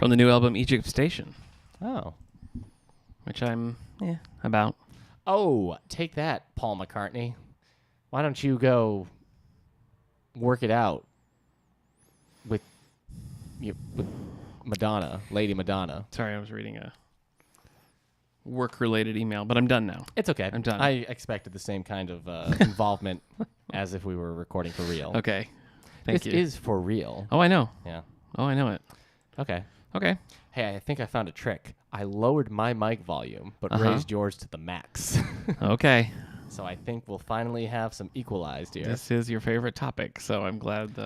From the new album Egypt Station. Oh. Which I'm about. Oh, take that, Paul McCartney. Why don't you go work it out with Madonna, Lady Madonna? Sorry, I was reading a work-related email, but I'm done now. It's okay. I'm done. I expected the same kind of involvement as if we were recording for real. Okay. Thank you. This is for real. Oh, I know. Yeah. Oh, I know it. Okay. Okay. Hey, I think I found a trick. I lowered my mic volume, but raised yours to the max. Okay. So I think we'll finally have some equalized here. This is your favorite topic, so I'm glad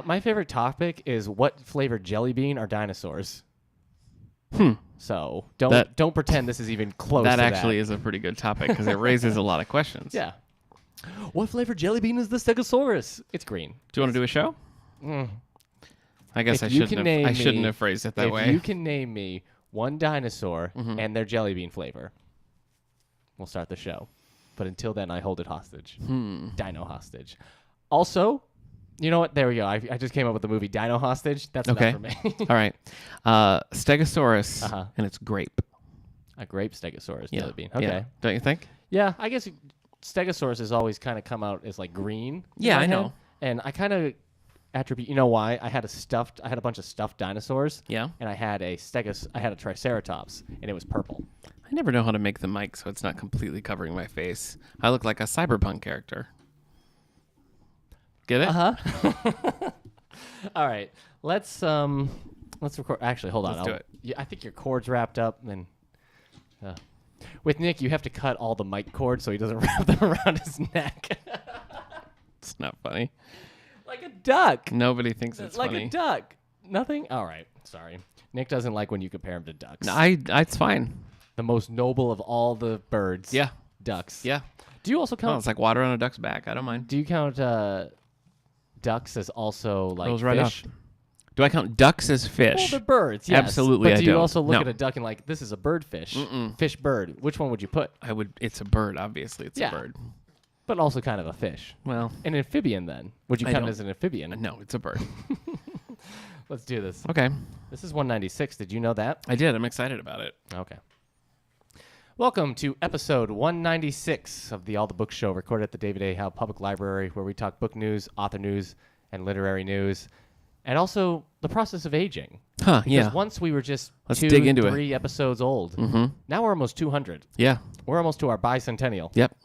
my favorite topic is what flavored jelly bean are dinosaurs? So don't pretend this is even close to that. That actually is a pretty good topic because it raises a lot of questions. Yeah. What flavored jelly bean is the Stegosaurus? It's green. Do you want to do a show? I guess I shouldn't have phrased it that way. If you can name me one dinosaur and their jelly bean flavor, we'll start the show. But until then, I hold it hostage. Dino hostage. Also, you know what? There we go. I just came up with the movie Dino Hostage. That's enough for me. All right. Stegosaurus, and it's grape. A grape Stegosaurus jelly bean. Okay. Yeah. Don't you think? Yeah, I guess Stegosaurus has always kind of come out as like green. Yeah, I know. And I kind of attribute. You know why? I had a bunch of stuffed dinosaurs. Yeah. And I had a Triceratops, and it was purple. I never know how to make the mic so it's not completely covering my face. I look like a Cyberpunk character. Get it? All right. Let's record. Actually, hold on. Let's do it. Yeah, I think your cord's wrapped up. And with Nick, you have to cut all the mic cords so he doesn't wrap them around his neck. It's not funny. Like a duck. Nobody thinks it's like funny. Like a duck. Nothing? All right. Sorry. Nick doesn't like when you compare him to ducks. No, it's fine. The most noble of all the birds. Yeah. Ducks. Yeah. Do you also count? Oh, it's like water on a duck's back. I don't mind. Do you count ducks as also like Rolls fish? right off. Do I count ducks as fish? Well, they're birds, yes. Absolutely, but I do you don't. also look No. at a duck and like, this is a bird fish? Fish bird. Which one would you put? I would. It's a bird, obviously. It's a bird. But also kind of a fish. Well. An amphibian then. Would you count it as an amphibian? No, it's a bird. Let's do this. Okay. This is 196. Did you know that? I did. I'm excited about it. Okay. Welcome to episode 196 of the All the Books Show, recorded at the David A. Howe Public Library, where we talk book news, author news, and literary news, and also the process of aging. Because once we were just Let's dig into 3 episodes old. Now we're almost 200. Yeah. We're almost to our bicentennial. Yep.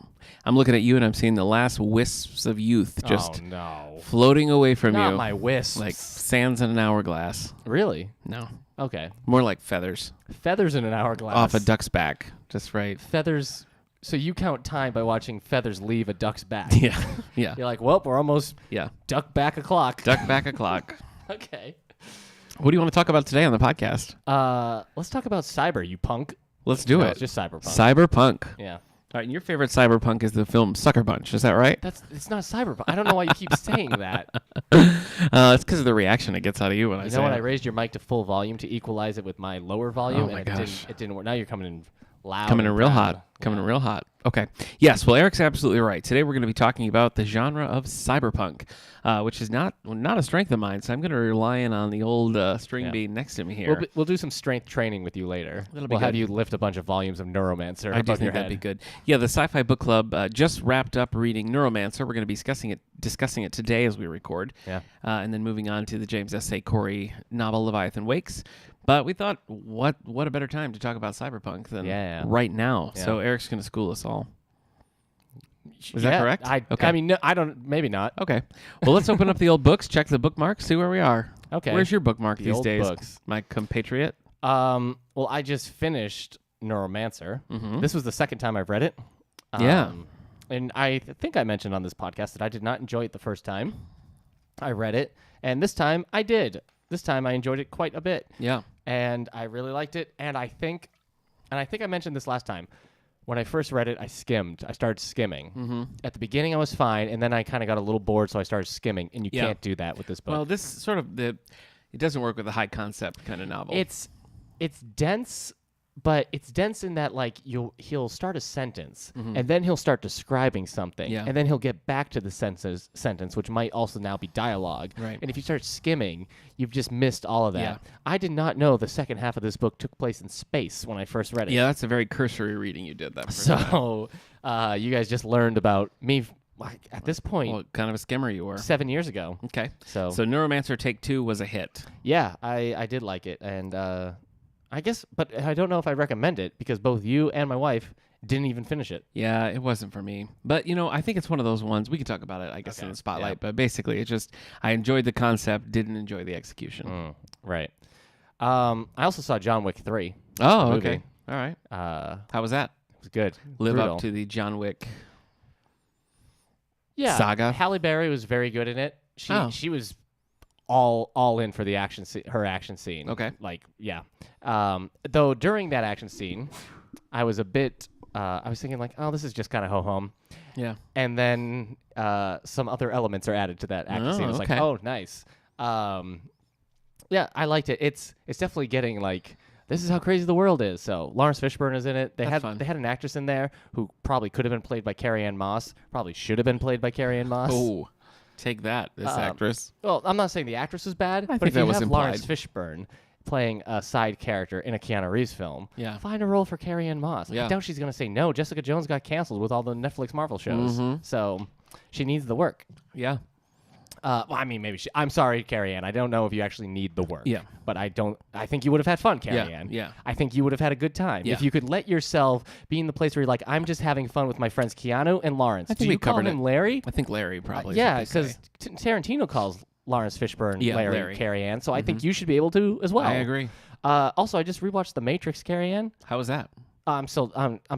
I'm looking at you and I'm seeing the last wisps of youth just no. floating away from you. Not my wisps. Like sands in an hourglass. Really? No. Okay. More like feathers. Feathers in an hourglass. Off a duck's back. Just right. Feathers. So you count time by watching feathers leave a duck's back. Yeah. Yeah. You're like, well, we're almost duck back a clock. Duck back a clock. Okay. What do you want to talk about today on the podcast? Let's talk about cyber, you punk. Let's do it. It's just Cyberpunk. Cyberpunk. Yeah. All right, and your favorite Cyberpunk is the film Sucker Punch. Is that right? It's not Cyberpunk. I don't know why you keep saying that. It's because of the reaction it gets out of you when I say it. You know when I raised your mic to full volume to equalize it with my lower volume? Oh, my gosh. It didn't work. Now you're coming in loud. Coming in real hot. Coming in real hot. Okay. Yes, well, Eric's absolutely right. Today we're going to be talking about the genre of cyberpunk, which is not a strength of mine, so I'm going to rely on the old string bean next to me here. We'll do some strength training with you later. We'll have you lift a bunch of volumes of Neuromancer I do above your think that'd head. be good. Yeah, the Sci-Fi Book Club just wrapped up reading Neuromancer. We're going to be discussing it today as we record. Yeah. And then moving on to the James S.A. Corey novel Leviathan Wakes. But we thought, what a better time to talk about cyberpunk than right now. Yeah. So Eric's going to school us all. Is that correct? I mean, no, I don't. Maybe not. Okay. Well, let's open up the old books, check the bookmarks, see where we are. Okay. Where's your bookmark these old days, books. my compatriot? Well, I just finished Neuromancer. This was the second time I've read it. Yeah. And I think I mentioned on this podcast that I did not enjoy it the first time I read it, and this time I did. This time I enjoyed it quite a bit. Yeah. And I really liked it. And I think I mentioned this last time. When I first read it, I skimmed. I started skimming. At the beginning, I was fine, and then I kind of got a little bored, so I started skimming. And you can't do that with this book. Well, this sort of it doesn't work with a high concept kind of novel. It's dense, but it's dense in that like he'll start a sentence and then he'll start describing something and then he'll get back to the sentence, which might also now be dialogue. Right. And if you start skimming, you've just missed all of that. Yeah. I did not know the second half of this book took place in space when I first read it. Yeah, that's a very cursory reading you did that. First time. So you guys just learned about me at this point. What kind of a skimmer you were. 7 years ago. Okay. So Neuromancer Take 2 was a hit. yeah, I did like it, and I guess, but I don't know if I recommend it because both you and my wife didn't even finish it. Yeah, it wasn't for me. But, I think it's one of those ones. We can talk about it, I guess, in the spotlight. Yeah. But basically, I enjoyed the concept, didn't enjoy the execution. Right. I also saw John Wick 3. Oh, okay. All right. How was that? It was good. Live Brutal. up to the John Wick saga. saga. Halle Berry was very good in it. She was all in for the action her action scene. Okay. Like, yeah. Though during that action scene, I was a bit I was thinking like, oh, this is just kind of ho-hum. Yeah. And then some other elements are added to that action scene. It's like, oh, nice. Yeah, I liked it. It's definitely getting like, this is how crazy the world is. So Lawrence Fishburne is in it. They had an actress in there who probably could have been played by Carrie-Anne Moss. Probably should have been played by Carrie-Anne Moss. Oh, take that, this actress. Well, I'm not saying the actress is bad, but if you have Lawrence Fishburne playing a side character in a Keanu Reeves film, find a role for Carrie-Anne Moss. I doubt she's going to say no. Jessica Jones got canceled with all the Netflix Marvel shows. So she needs the work. Yeah. Well, I mean, maybe I'm sorry, Carrie-Anne. I don't know if you actually need the work. Yeah. But I think you would have had fun, Carrie-Anne. Yeah. I think you would have had a good time. Yeah. If you could let yourself be in the place where you're like, I'm just having fun with my friends Keanu and Lawrence. I think Do you call him Larry? I think Larry probably. Yeah, because Tarantino calls Lawrence Fishburne Larry. Carrie-Anne. So I think you should be able to as well. I agree. Also, I just rewatched The Matrix, Carrie-Anne. How was that? I'm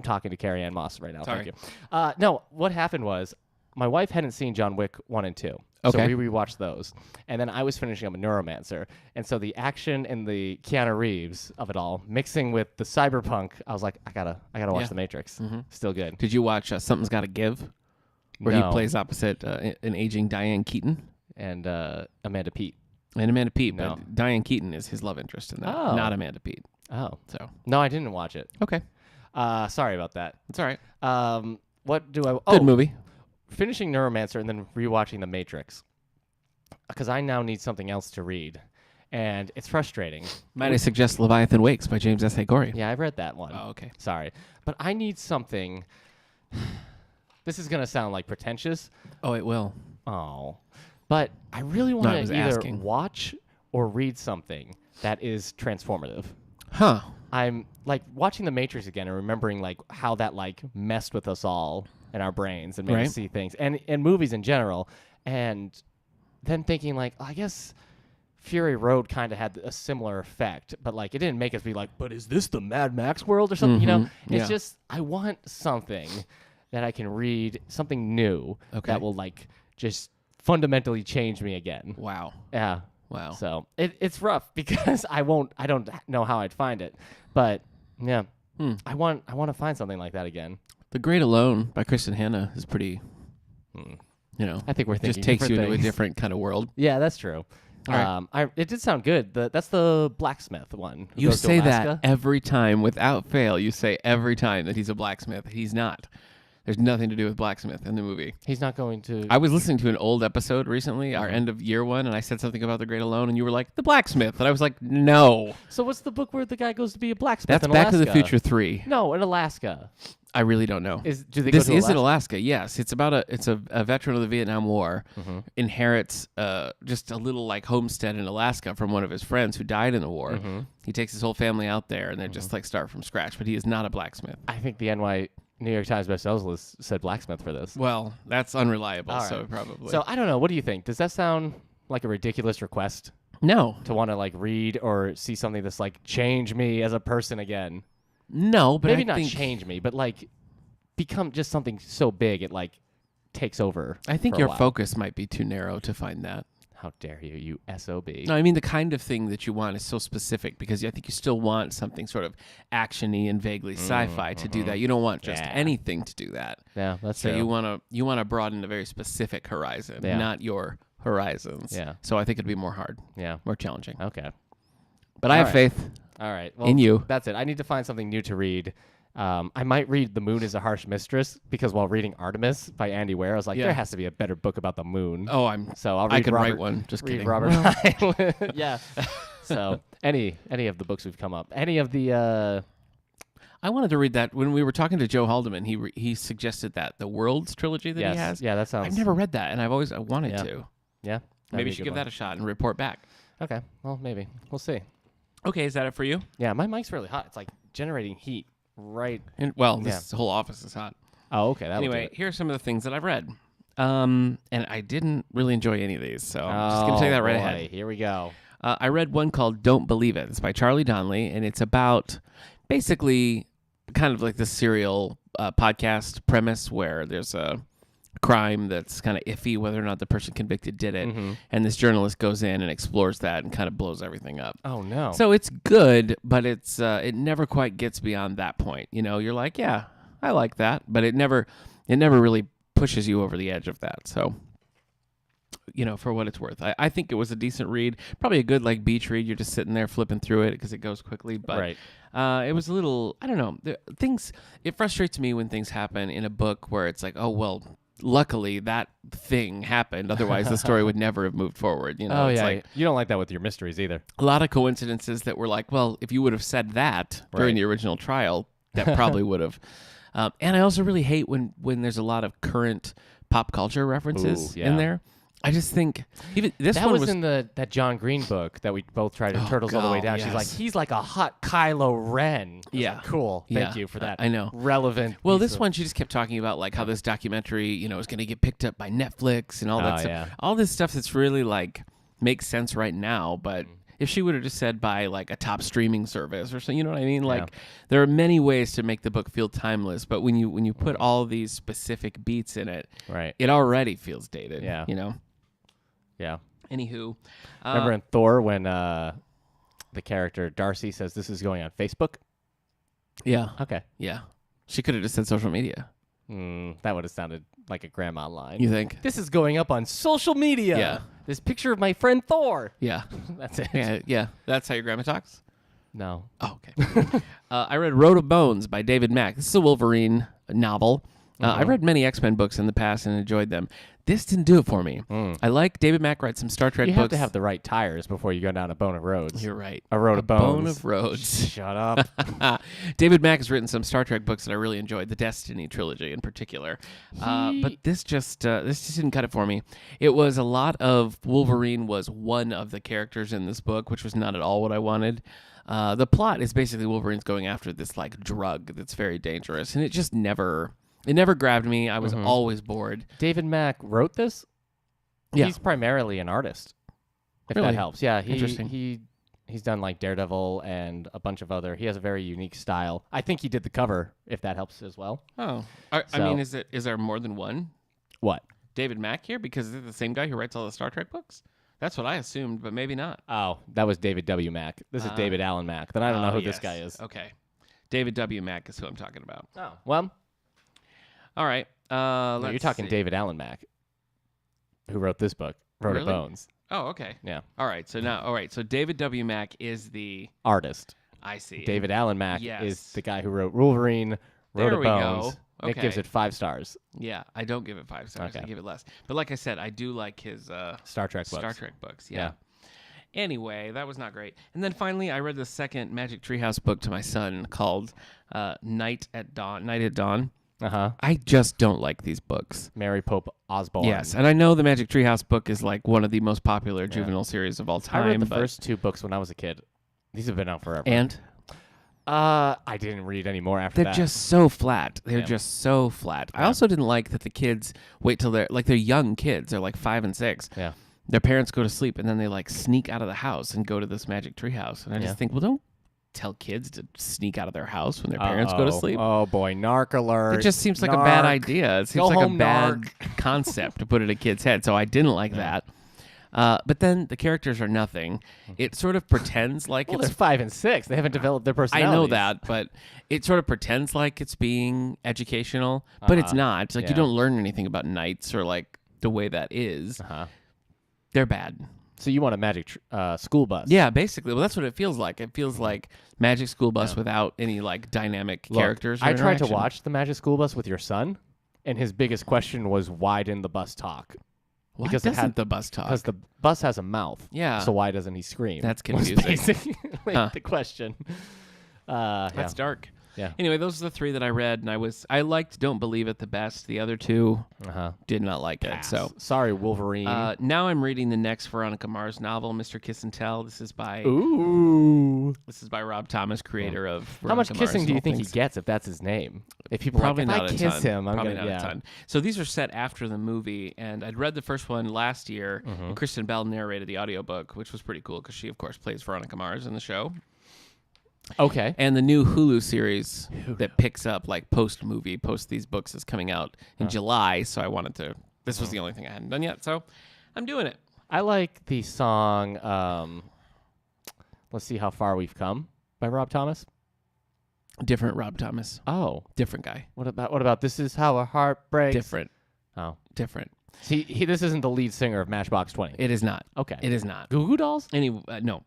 talking to Carrie-Anne Moss right now. Sorry. Thank you. No, what happened was my wife hadn't seen John Wick 1 and 2. Okay. So we rewatched those. And then I was finishing up a Neuromancer. And so the action and the Keanu Reeves of it all, mixing with the cyberpunk, I was like, I gotta watch The Matrix. Still good. Did you watch Something's Gotta Give? Where he plays opposite an aging Diane Keaton. And Amanda Peet. And Amanda Peet, No. but Diane Keaton is his love interest in that, not Amanda Peet. Oh. So No, I didn't watch it. okay. Sorry about that. It's all right. What do I... Good movie. Finishing Neuromancer and then rewatching The Matrix. Because I now need something else to read. And it's frustrating. Might I suggest Leviathan Wakes by James S. A. Corey? Yeah, I've read that one. Oh, okay. Sorry. But I need something... This is going to sound like pretentious. Oh, it will. Oh. But I really want to either watch or read something that is transformative. Huh. I'm like watching The Matrix again and remembering like how that like messed with us all in our brains and made us see things and movies in general. And then thinking like, I guess Fury Road kind of had a similar effect, but like it didn't make us be like, but is this the Mad Max world or something? You know, it's just, I want something that I can read, something new that will like just fundamentally change me again. Wow. Yeah. Wow. So it's rough because I don't know how I'd find it, but yeah, I want to find something like that again. The Great Alone by Kristen Hanna is pretty, I think we're thinking just takes you different into a things. different kind of world. Yeah, that's true. All right. It did sound good. That's the blacksmith one. who You goes to say Alaska. that every time without fail. You say every time that he's a blacksmith. He's not. There's nothing to do with blacksmith in the movie. He's not going to. I was listening to an old episode recently, our end of year one, and I said something about The Great Alone, and you were like, the blacksmith. And I was like, no. So what's the book where the guy goes to be a blacksmith That's in Back Alaska? to the Future 3. No, in Alaska. I really don't know. Do they This go to is in Alaska? Alaska, yes. It's about a veteran of the Vietnam War inherits just a little like homestead in Alaska from one of his friends who died in the war. He takes his whole family out there, and they just like start from scratch. But he is not a blacksmith. I think the New York Times bestsellers list said blacksmith for this. Well, that's unreliable, All right. so probably. So I don't know. What do you think? Does that sound like a ridiculous request no, to want to like read or see something that's like change me as a person again? no, but Maybe I not think, change me, but like become just something so big it like takes over. I think for a your while. focus might be too narrow to find that. How dare you, you SOB. No, I mean the kind of thing that you want is so specific because I think you still want something sort of action-y and vaguely sci-fi to do that. You don't want just anything to do that. Yeah, that's So true. you want to broaden a very specific horizon, not your horizons. Yeah. So I think it'd be more hard, Yeah. more challenging. Okay. But I have All faith. All right. Well, In you. That's it. I need to find something new to read. I might read The Moon is a Harsh Mistress because while reading Artemis by Andy Weir, I was like, there has to be a better book about the moon. Oh, I'll read I could Robert, write one. Just read kidding. Robert Heinlein. Yeah. So any of the books we've come up, any of the. I wanted to read that when we were talking to Joe Haldeman. He suggested that the Worlds trilogy that he has. Yeah, that sounds. I've never read that, and I've always wanted Yeah. to. Yeah. Maybe you should give that a shot and report back. Okay. Well, maybe we'll see. Okay, is that it for you? Yeah, my mic's really hot. It's like generating heat right. This whole office is hot. Oh, okay. Anyway, here are some of the things that I've read. And I didn't really enjoy any of these, so I'm just going to tell you that right ahead. Here we go. I read one called Don't Believe It. It's by Charlie Donnelly, and it's about basically kind of like the serial podcast premise where there's a crime that's kind of iffy whether or not the person convicted did it, and this journalist goes in and explores that and kind of blows everything up. Oh, no. So it's good, but it's it never quite gets beyond that point. You know, you're like, yeah, I like that, but it never really pushes you over the edge of that. So, you know, for what it's worth, I think it was a decent read. Probably a good like beach read. You're just sitting there flipping through it because it goes quickly. But it was a little, I don't know. It frustrates me when things happen in a book where it's like, oh, well, luckily that thing happened. Otherwise, the story would never have moved forward. You know, it's like, you don't like that with your mysteries either. A lot of coincidences that were like, well, if you would have said that during the original trial, that probably would have. And I also really hate when there's a lot of current pop culture references in there. I just think even this that one was in that John Green book that we both tried to Turtles All the Way Down. Yes. She's like, he's like a hot Kylo Ren. Yeah. Like, cool. Thank you for that. I know. Relevant. Well, this one, she just kept talking about like how this documentary, you know, is going to get picked up by Netflix and all that stuff. Yeah. All this stuff that's really like makes sense right now, but if she would have just said by like a top streaming service or something, you know what I mean? Like there are many ways to make the book feel timeless, but when you put all these specific beats in it, it already feels dated. Yeah. You know? Yeah. Anywho. Remember in Thor when the character Darcy says this is going on Facebook? Yeah. Okay. Yeah. She could have just said social media. That would have sounded like a grandma line. You think? This is going up on social media. Yeah. This picture of my friend Thor. Yeah. That's it. Yeah. That's how your grandma talks? No. Oh, okay. I read Road of Bones by David Mack. This is a Wolverine novel. I've read many X-Men books in the past and enjoyed them. This didn't do it for me. I like David Mack writes some Star Trek books. You have to have the right tires before you go down a bone of roads. You're right. A road of bones. Bone of roads. Shut up. David Mack has written some Star Trek books that I really enjoyed, the Destiny trilogy in particular. But this just didn't cut it for me. It was a lot of Wolverine was one of the characters in this book, which was not at all what I wanted. The plot is basically Wolverine's going after this like drug that's very dangerous, and it just never grabbed me. I was always bored. David Mack wrote this? Yeah. He's primarily an artist, if Really? that helps. Yeah, Interesting. He's done like Daredevil and a bunch of other. He has a very unique style. I think he did the cover, if that helps as well. Oh. I mean, is there more than one What? David Mack here? Because is it the same guy who writes all the Star Trek books? That's what I assumed, but maybe not. Oh, that was David W. Mack. This is David Allen Mack. Then I don't know who this guy is. Okay. David W. Mack is who I'm talking about. Oh, well. All right. No, you're talking David Allen Mack, who wrote this book, Road of Really? Bones. Oh, okay. Yeah. All right. So David W. Mack is the Artist. I see. David Allen Mack Yes. is the guy who wrote Wolverine, Road There of we Bones. go. Nick Okay. gives it 5 stars. Yeah, I don't give it 5 stars. Okay. I give it less. But like I said, I do like his Star Trek books. Star Trek books. Yeah. Anyway, that was not great. And then finally, I read the second Magic Treehouse book to my son called Night at Dawn. Uh-huh. I just don't like these books. Mary Pope Osborne. Yes, and I know the Magic Treehouse book is like one of the most popular juvenile series of all time. I read the first 2 books when I was a kid. These have been out forever. And I didn't read any more after they're that. just so flat. They're just so flat. I also didn't like that the kids wait till they're young kids. They're like 5 and 6. Yeah. Their parents go to sleep and then they like sneak out of the house and go to this Magic Treehouse. And I just think, well, don't tell kids to sneak out of their house when their parents go to sleep. Oh boy, narc alert. It just seems like a bad idea. It seems Go like a home, bad narc. concept to put in a kid's head. So I didn't like that. But then the characters are nothing. It sort of pretends like Well, it's... they're 5 and 6. They haven't developed their personalities. I know that, but it sort of pretends like it's being educational, but it's not. It's like you don't learn anything about knights or like the way that is. They're bad. So you want a magic school bus? Yeah, basically. Well, that's what it feels like. It feels like Magic School Bus without any like dynamic characters. Or I tried to interaction. watch the Magic School Bus with your son, and his biggest question was, "Why didn't the bus talk?" Why because doesn't the bus talk? Because the bus has a mouth. Yeah. So why doesn't he scream? That's was confusing. basically the question. That's dark. Yeah. Anyway, those are the 3 that I read, and I liked Don't Believe It the best. The other 2 did not like it. So sorry, Wolverine. now I'm reading the next Veronica Mars novel, Mr. Kiss and Tell. This is by Rob Thomas, creator of How Veronica much Mars kissing and do you all think things. he gets if that's his name? If people Probably are like, not if I a kiss ton. him, I'm Probably gonna not a ton. So these are set after the movie, and I'd read the first one last year, and Kristen Bell narrated the audiobook, which was pretty cool because she, of course, plays Veronica Mars in the show. Okay. And the new Hulu series that picks up like post these books is coming out in July. So I wanted to. This was the only thing I hadn't done yet, so I'm doing it. I like the song. Let's see how far we've come by Rob Thomas. Different Rob Thomas. Oh, Different guy. what about This Is How a Heart Breaks? Different. Oh, Different. see, this isn't the lead singer of Matchbox 20. It is not. Okay. It is not. Goo Goo Dolls? No.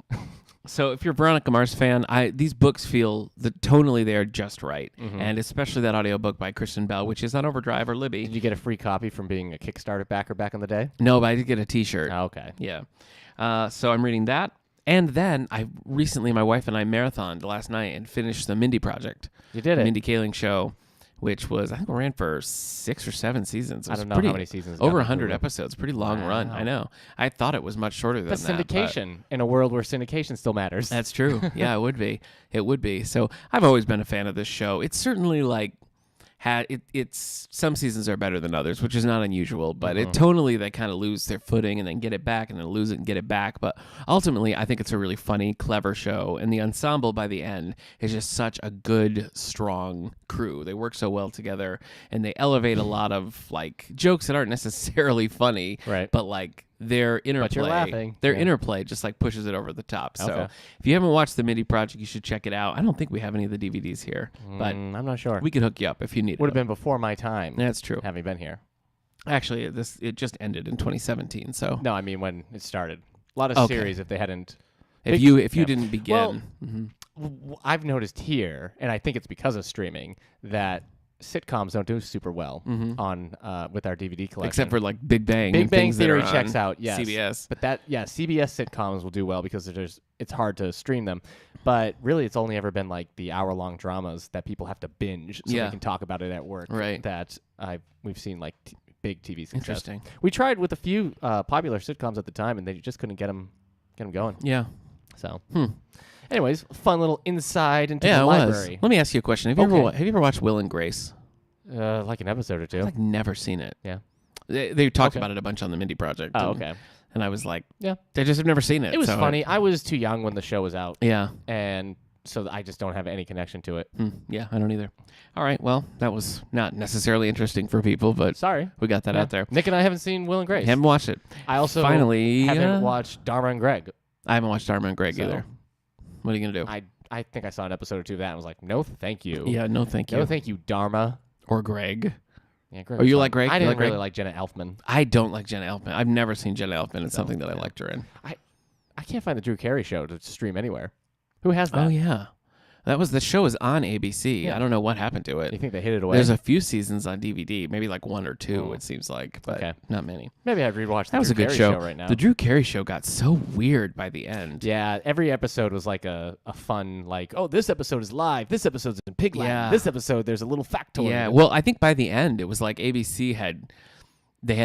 So if you're a Veronica Mars fan, these books feel tonally they are just right, and especially that audiobook by Kristen Bell, which is on Overdrive or Libby. Did you get a free copy from being a Kickstarter backer back in the day? No, but I did get a T-shirt. Oh, okay. Yeah. So I'm reading that, and then my wife and I marathoned last night and finished the Mindy Project. You did it. Mindy Kaling show, which was I think we ran for 6 or 7 seasons. I don't know how many seasons. Over 100 episodes. Pretty long run. Wow. I know. I thought it was much shorter than That's that. syndication in a world where syndication still matters. That's true. Yeah, it would be. It would be. So I've always been a fan of this show. It's certainly like it's some seasons are better than others, which is not unusual, but it tonally they kind of lose their footing and then get it back and then lose it and get it back. But ultimately, I think it's a really funny, clever show, and the ensemble by the end is just such a good, strong crew. They work so well together, and they elevate a lot of like jokes that aren't necessarily funny, Right. But like their interplay, But you're laughing. their Yeah. interplay just like pushes it over the top. So Okay. if you haven't watched the Mindy Project, you should check it out. I don't think we have any of the DVDs here, but I'm not sure. we could hook you up if you need Would it. have been before my time. That's true. Having been here. Actually, it just ended in 2017. So No, I mean when it started. A lot of series if they hadn't. if you yeah. didn't begin, Well, I've noticed here, and I think it's because of streaming, that sitcoms don't do super well on with our DVD collection. except for like Big Bang, Big and Bang things that Theory are checks on out, yes. CBS. But CBS sitcoms will do well because it's hard to stream them. But really, it's only ever been like the hour-long dramas that people have to binge so Yeah. they can talk about it at work. Right. That we've seen like big TV success. Interesting. We tried with a few popular sitcoms at the time, and they just couldn't get them going. Yeah. So, anyways, fun little insight into Yeah, the it library. was. Let me ask you a question. Have you ever watched Will and Grace? Like an episode or two. I've like never seen it. Yeah. They talked Okay. about it a bunch on the Mindy Project. Oh, and- okay. And I was like, Yeah. I just have never seen it. It was so funny. I was too young when the show was out, Yeah. and so I just don't have any connection to it. Yeah, I don't either. All right. Well, that was not necessarily interesting for people, but Sorry. we got that Yeah. out there. Nick and I haven't seen Will and Grace. Haven't watched it. I also Finally haven't watched Dharma and Greg. I haven't watched Dharma and Greg So- either. What are you gonna do? I think I saw an episode or two of that and was like, no, thank you. Yeah, no, thank you. No, thank you, Dharma. Or Greg. Yeah, Greg Oh, was you fun. like Greg? I You didn't like Greg? really like Jenna Elfman. I don't like Jenna Elfman. I've never seen Jenna Elfman. It's something that I liked her in. I can't find the Drew Carey show to stream anywhere. Who has that? Oh yeah, the show is on ABC. Yeah. I don't know what happened to it. You think they hid it away? There's a few seasons on DVD, maybe like 1 or 2. It seems like, but Okay. not many. Maybe I'd rewatch the That was Drew a good Carey show. right now. The Drew Carey show got so weird by the end. Yeah, every episode was like a fun, like, oh, this episode is live. This episode's in Pigland. Yeah. This episode, there's a little factoid. Yeah. Well, I think by the end, it was like ABC had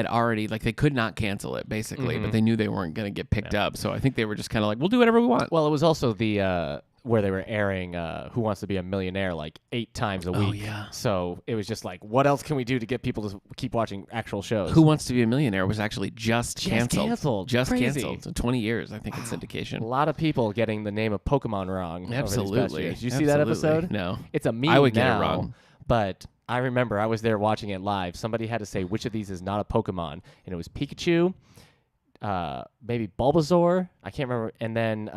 already, like, they could not cancel it, basically, but they knew they weren't going to get picked up. So I think they were just kind of like, we'll do whatever we want. Well, it was also the where they were airing Who Wants to Be a Millionaire like 8 times a week. Oh, yeah. So it was just like, what else can we do to get people to keep watching actual shows? Who Wants to Be a Millionaire was actually just canceled. Just Crazy. canceled. So 20 years, I think, in A syndication. lot of people getting the name of Pokemon wrong. Over these past Absolutely. years. Did you see that Absolutely. episode? No. It's a meme I would get it now, wrong. But I remember I was there watching it live. Somebody had to say which of these is not a Pokemon, and it was Pikachu, maybe Bulbasaur, I can't remember, and then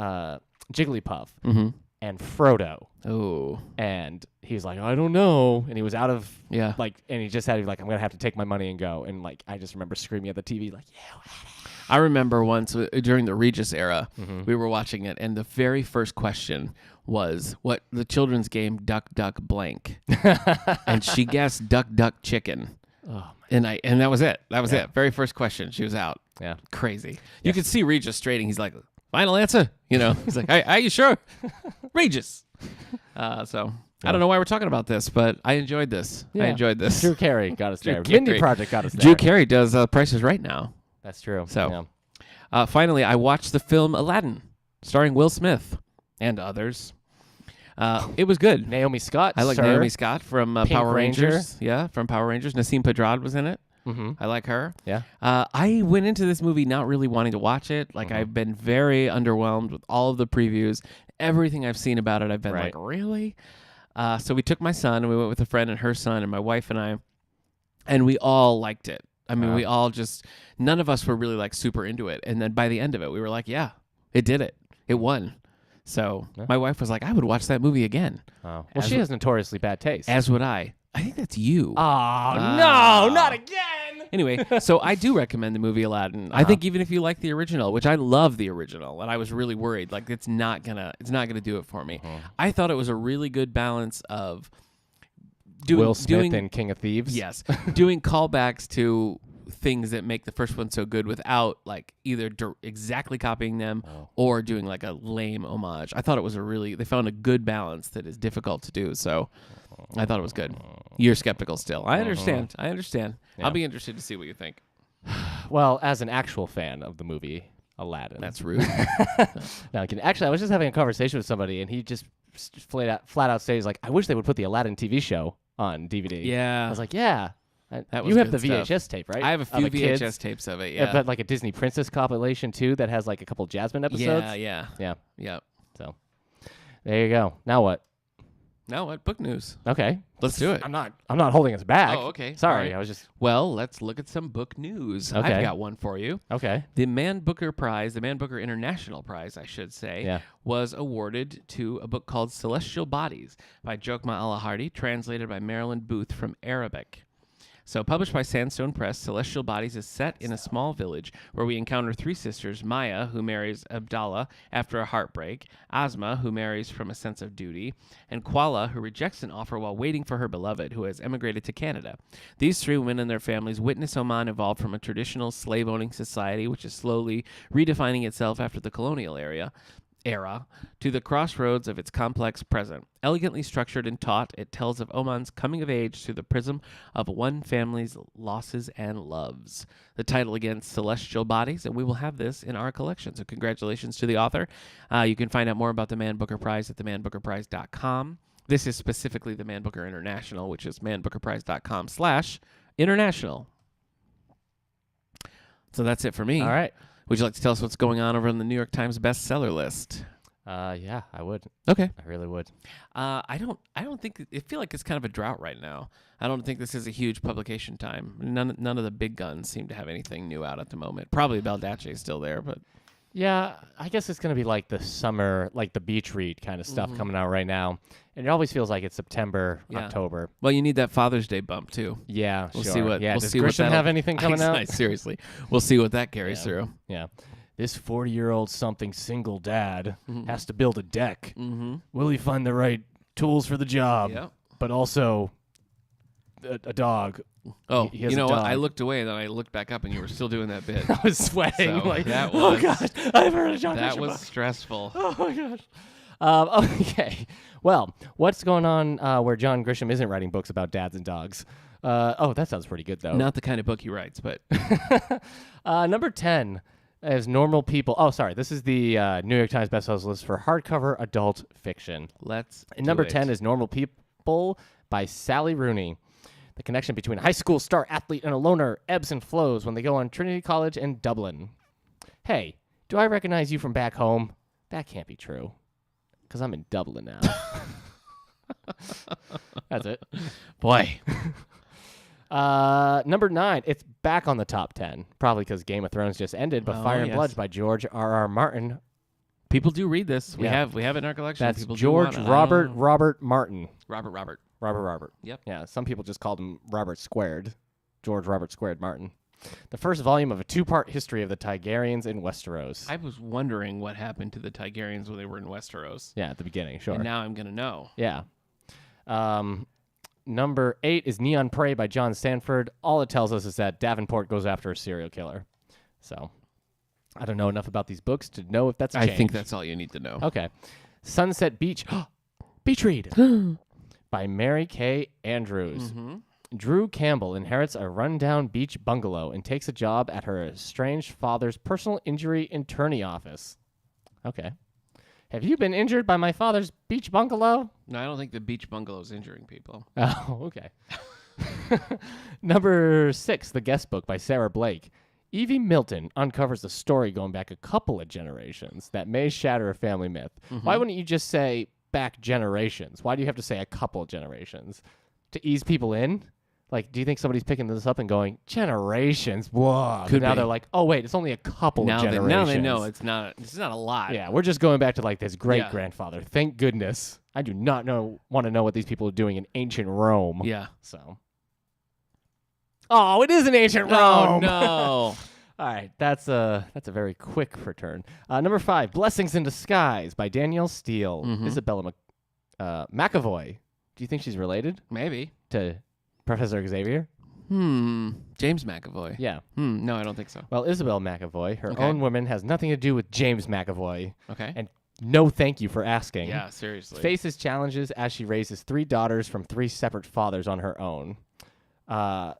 Jigglypuff and Frodo. Oh. And he was like, I don't know, and he was out of and he just had to be like, I'm gonna have to take my money and go. And like, I just remember screaming at the TV like, yeah. I remember once during the Regis era, we were watching it, and the very first question was what the children's game Duck Duck Blank, and she guessed Duck Duck Chicken. Oh, and that was it. That was it. Very first question. She was out. Yeah. Crazy. You could see Regis straining. He's like, final answer. He's like, are you sure? Regis. So I don't know why we're talking about this, but I enjoyed this. Yeah. I enjoyed this. Drew Carey got us there. Carey. Mindy Project got us there. Drew Carey does Price is Right now. That's true. So finally, I watched the film Aladdin, starring Will Smith and others. It was good. Naomi Scott. I like Naomi Scott from Power Ranger. Rangers. Yeah, from Power Rangers. Nassim Pedrad was in it. Mm-hmm. I like her. Yeah. I went into this movie not really wanting to watch it. Like, I've been very underwhelmed with all of the previews. Everything I've seen about it, I've been like, really? So we took my son, and we went with a friend and her son and my wife and I, and we all liked it. I mean, we all just, none of us were really like super into it. And then by the end of it, we were like, yeah, it did it. It won. So my wife was like, I would watch that movie again. Oh. Well, she has notoriously bad taste. As would I. I think that's you. Oh, no, not again. Anyway, so I do recommend the movie Aladdin. I think even if you like the original, which I love the original, and I was really worried, like it's not gonna do it for me. I thought it was a really good balance of Will Smith and King of Thieves. Yes, doing callbacks to things that make the first one so good without like either exactly copying them or doing like a lame homage. I thought it was they found a good balance that is difficult to do. So I thought it was good. You're skeptical still. I understand. Yeah. I'll be interested to see what you think. Well, as an actual fan of the movie Aladdin. That's rude. No, actually, I was just having a conversation with somebody, and he just flat out says, like, I wish they would put the Aladdin TV show on DVD. Yeah. I was like, yeah. That was you have the good VHS stuff. tape, right? I have a few VHS kids. tapes of it, yeah. But like a Disney Princess compilation, too, that has like a couple Jasmine episodes. Yeah. So there you go. Now what? Now what? Book news. Okay. Let's do it. I'm not holding us back. Oh, okay. Sorry. Right. I was just... Well, let's look at some book news. Okay. I've got one for you. Okay. The Man Booker Prize, the Man Booker International Prize, I should say, was awarded to a book called Celestial Bodies by Jokma Alahardi, translated by Marilyn Booth from Arabic. So, published by Sandstone Press, Celestial Bodies is set in a small village where we encounter three sisters, Maya, who marries Abdallah after a heartbreak, Asma, who marries from a sense of duty, and Kuala, who rejects an offer while waiting for her beloved, who has emigrated to Canada. These three women and their families witness Oman evolve from a traditional slave-owning society, which is slowly redefining itself after the colonial era, to the crossroads of its complex present. Elegantly structured and taught, it tells of Oman's coming of age through the prism of one family's losses and loves. The title again, Celestial Bodies, and we will have this in our collection. So congratulations to the author. You can find out more about the Man Booker Prize at themanbookerprize.com. This is specifically the Man Booker International, which is manbookerprize.com/international. So that's it for me. All right. Would you like to tell us what's going on over on the New York Times bestseller list? Yeah, I would. Okay. I really would. I don't think I feel like it's kind of a drought right now. I don't think this is a huge publication time. None of the big guns seem to have anything new out at the moment. Probably Baldacci is still there, but yeah, I guess it's gonna be like the summer, like the beach read kind of stuff coming out right now, and it always feels like it's September, October. Well, you need that Father's Day bump too. Yeah, we'll sure. see what. Yeah, we'll does see Grisham what have anything coming out? Seriously, we'll see what that carries through. Yeah. This 40-year-old something single dad has to build a deck. Will he find the right tools for the job? Yeah. But also a dog. Oh, he has you know a what? dog. I looked away and then I looked back up and you were still doing that bit. I was sweating. So like, that oh, was, gosh. I've heard of John That Grisham was book. stressful. Oh, my gosh. Okay. Well, what's going on where John Grisham isn't writing books about dads and dogs? That sounds pretty good, though. Not the kind of book he writes, but... Number 10 is Normal People. Oh, sorry. This is the New York Times bestsellers list for hardcover adult fiction. And number 10 is Normal People by Sally Rooney. The connection between a high school star athlete and a loner ebbs and flows when they go on Trinity College in Dublin. Hey, do I recognize you from back home? That can't be true, because I'm in Dublin now. That's it. Boy. Number 9, it's back on the top 10, probably because Game of Thrones just ended, but Fire and Blood by George R.R. Martin. People do read this. We Yeah. have it in our collection. That's People George Robert Martin. Robert. Robert. Yep. Yeah, some people just called him Robert Squared. George Robert Squared Martin. The first volume of a 2-part history of the Targaryens in Westeros. I was wondering what happened to the Targaryens when they were in Westeros. Yeah, at the beginning, sure. And now I'm going to know. Yeah. Number 8 is Neon Prey by John Stanford. All it tells us is that Davenport goes after a serial killer. So, I don't know enough about these books to know if that's I changed. think that's all you need to know. Okay. Sunset Beach. Beach read. By Mary Kay Andrews. Mm-hmm. Drew Campbell inherits a rundown beach bungalow and takes a job at her estranged father's personal injury attorney office. Okay. Have you been injured by my father's beach bungalow? No, I don't think the beach bungalow is injuring people. Oh, okay. Number 6, The Guest Book by Sarah Blake. Evie Milton uncovers a story going back a couple of generations that may shatter a family myth. Mm-hmm. Why wouldn't you just say back generations? Why do you have to say a couple of generations? To ease people in? Like, do you think somebody's picking this up and going, generations? Whoa. Could now be. they're like, oh, wait, it's only a couple of generations. Now they know it's not a lot. Yeah, we're just going back to like this great-grandfather. Thank goodness. I do not want to know what these people are doing in ancient Rome. Yeah. So. Oh, it is an ancient Rome. Oh, no. All right, that's a very quick return. Number 5, Blessings in Disguise by Danielle Steele. Mhm. Isabella McAvoy. Do you think she's related Maybe. to Professor Xavier? James McAvoy. Yeah. No, I don't think so. Well, Isabel McAvoy, her Okay. own woman, has nothing to do with James McAvoy. Okay. And no thank you for asking. Yeah, seriously. Faces challenges as she raises 3 daughters from 3 separate fathers on her own.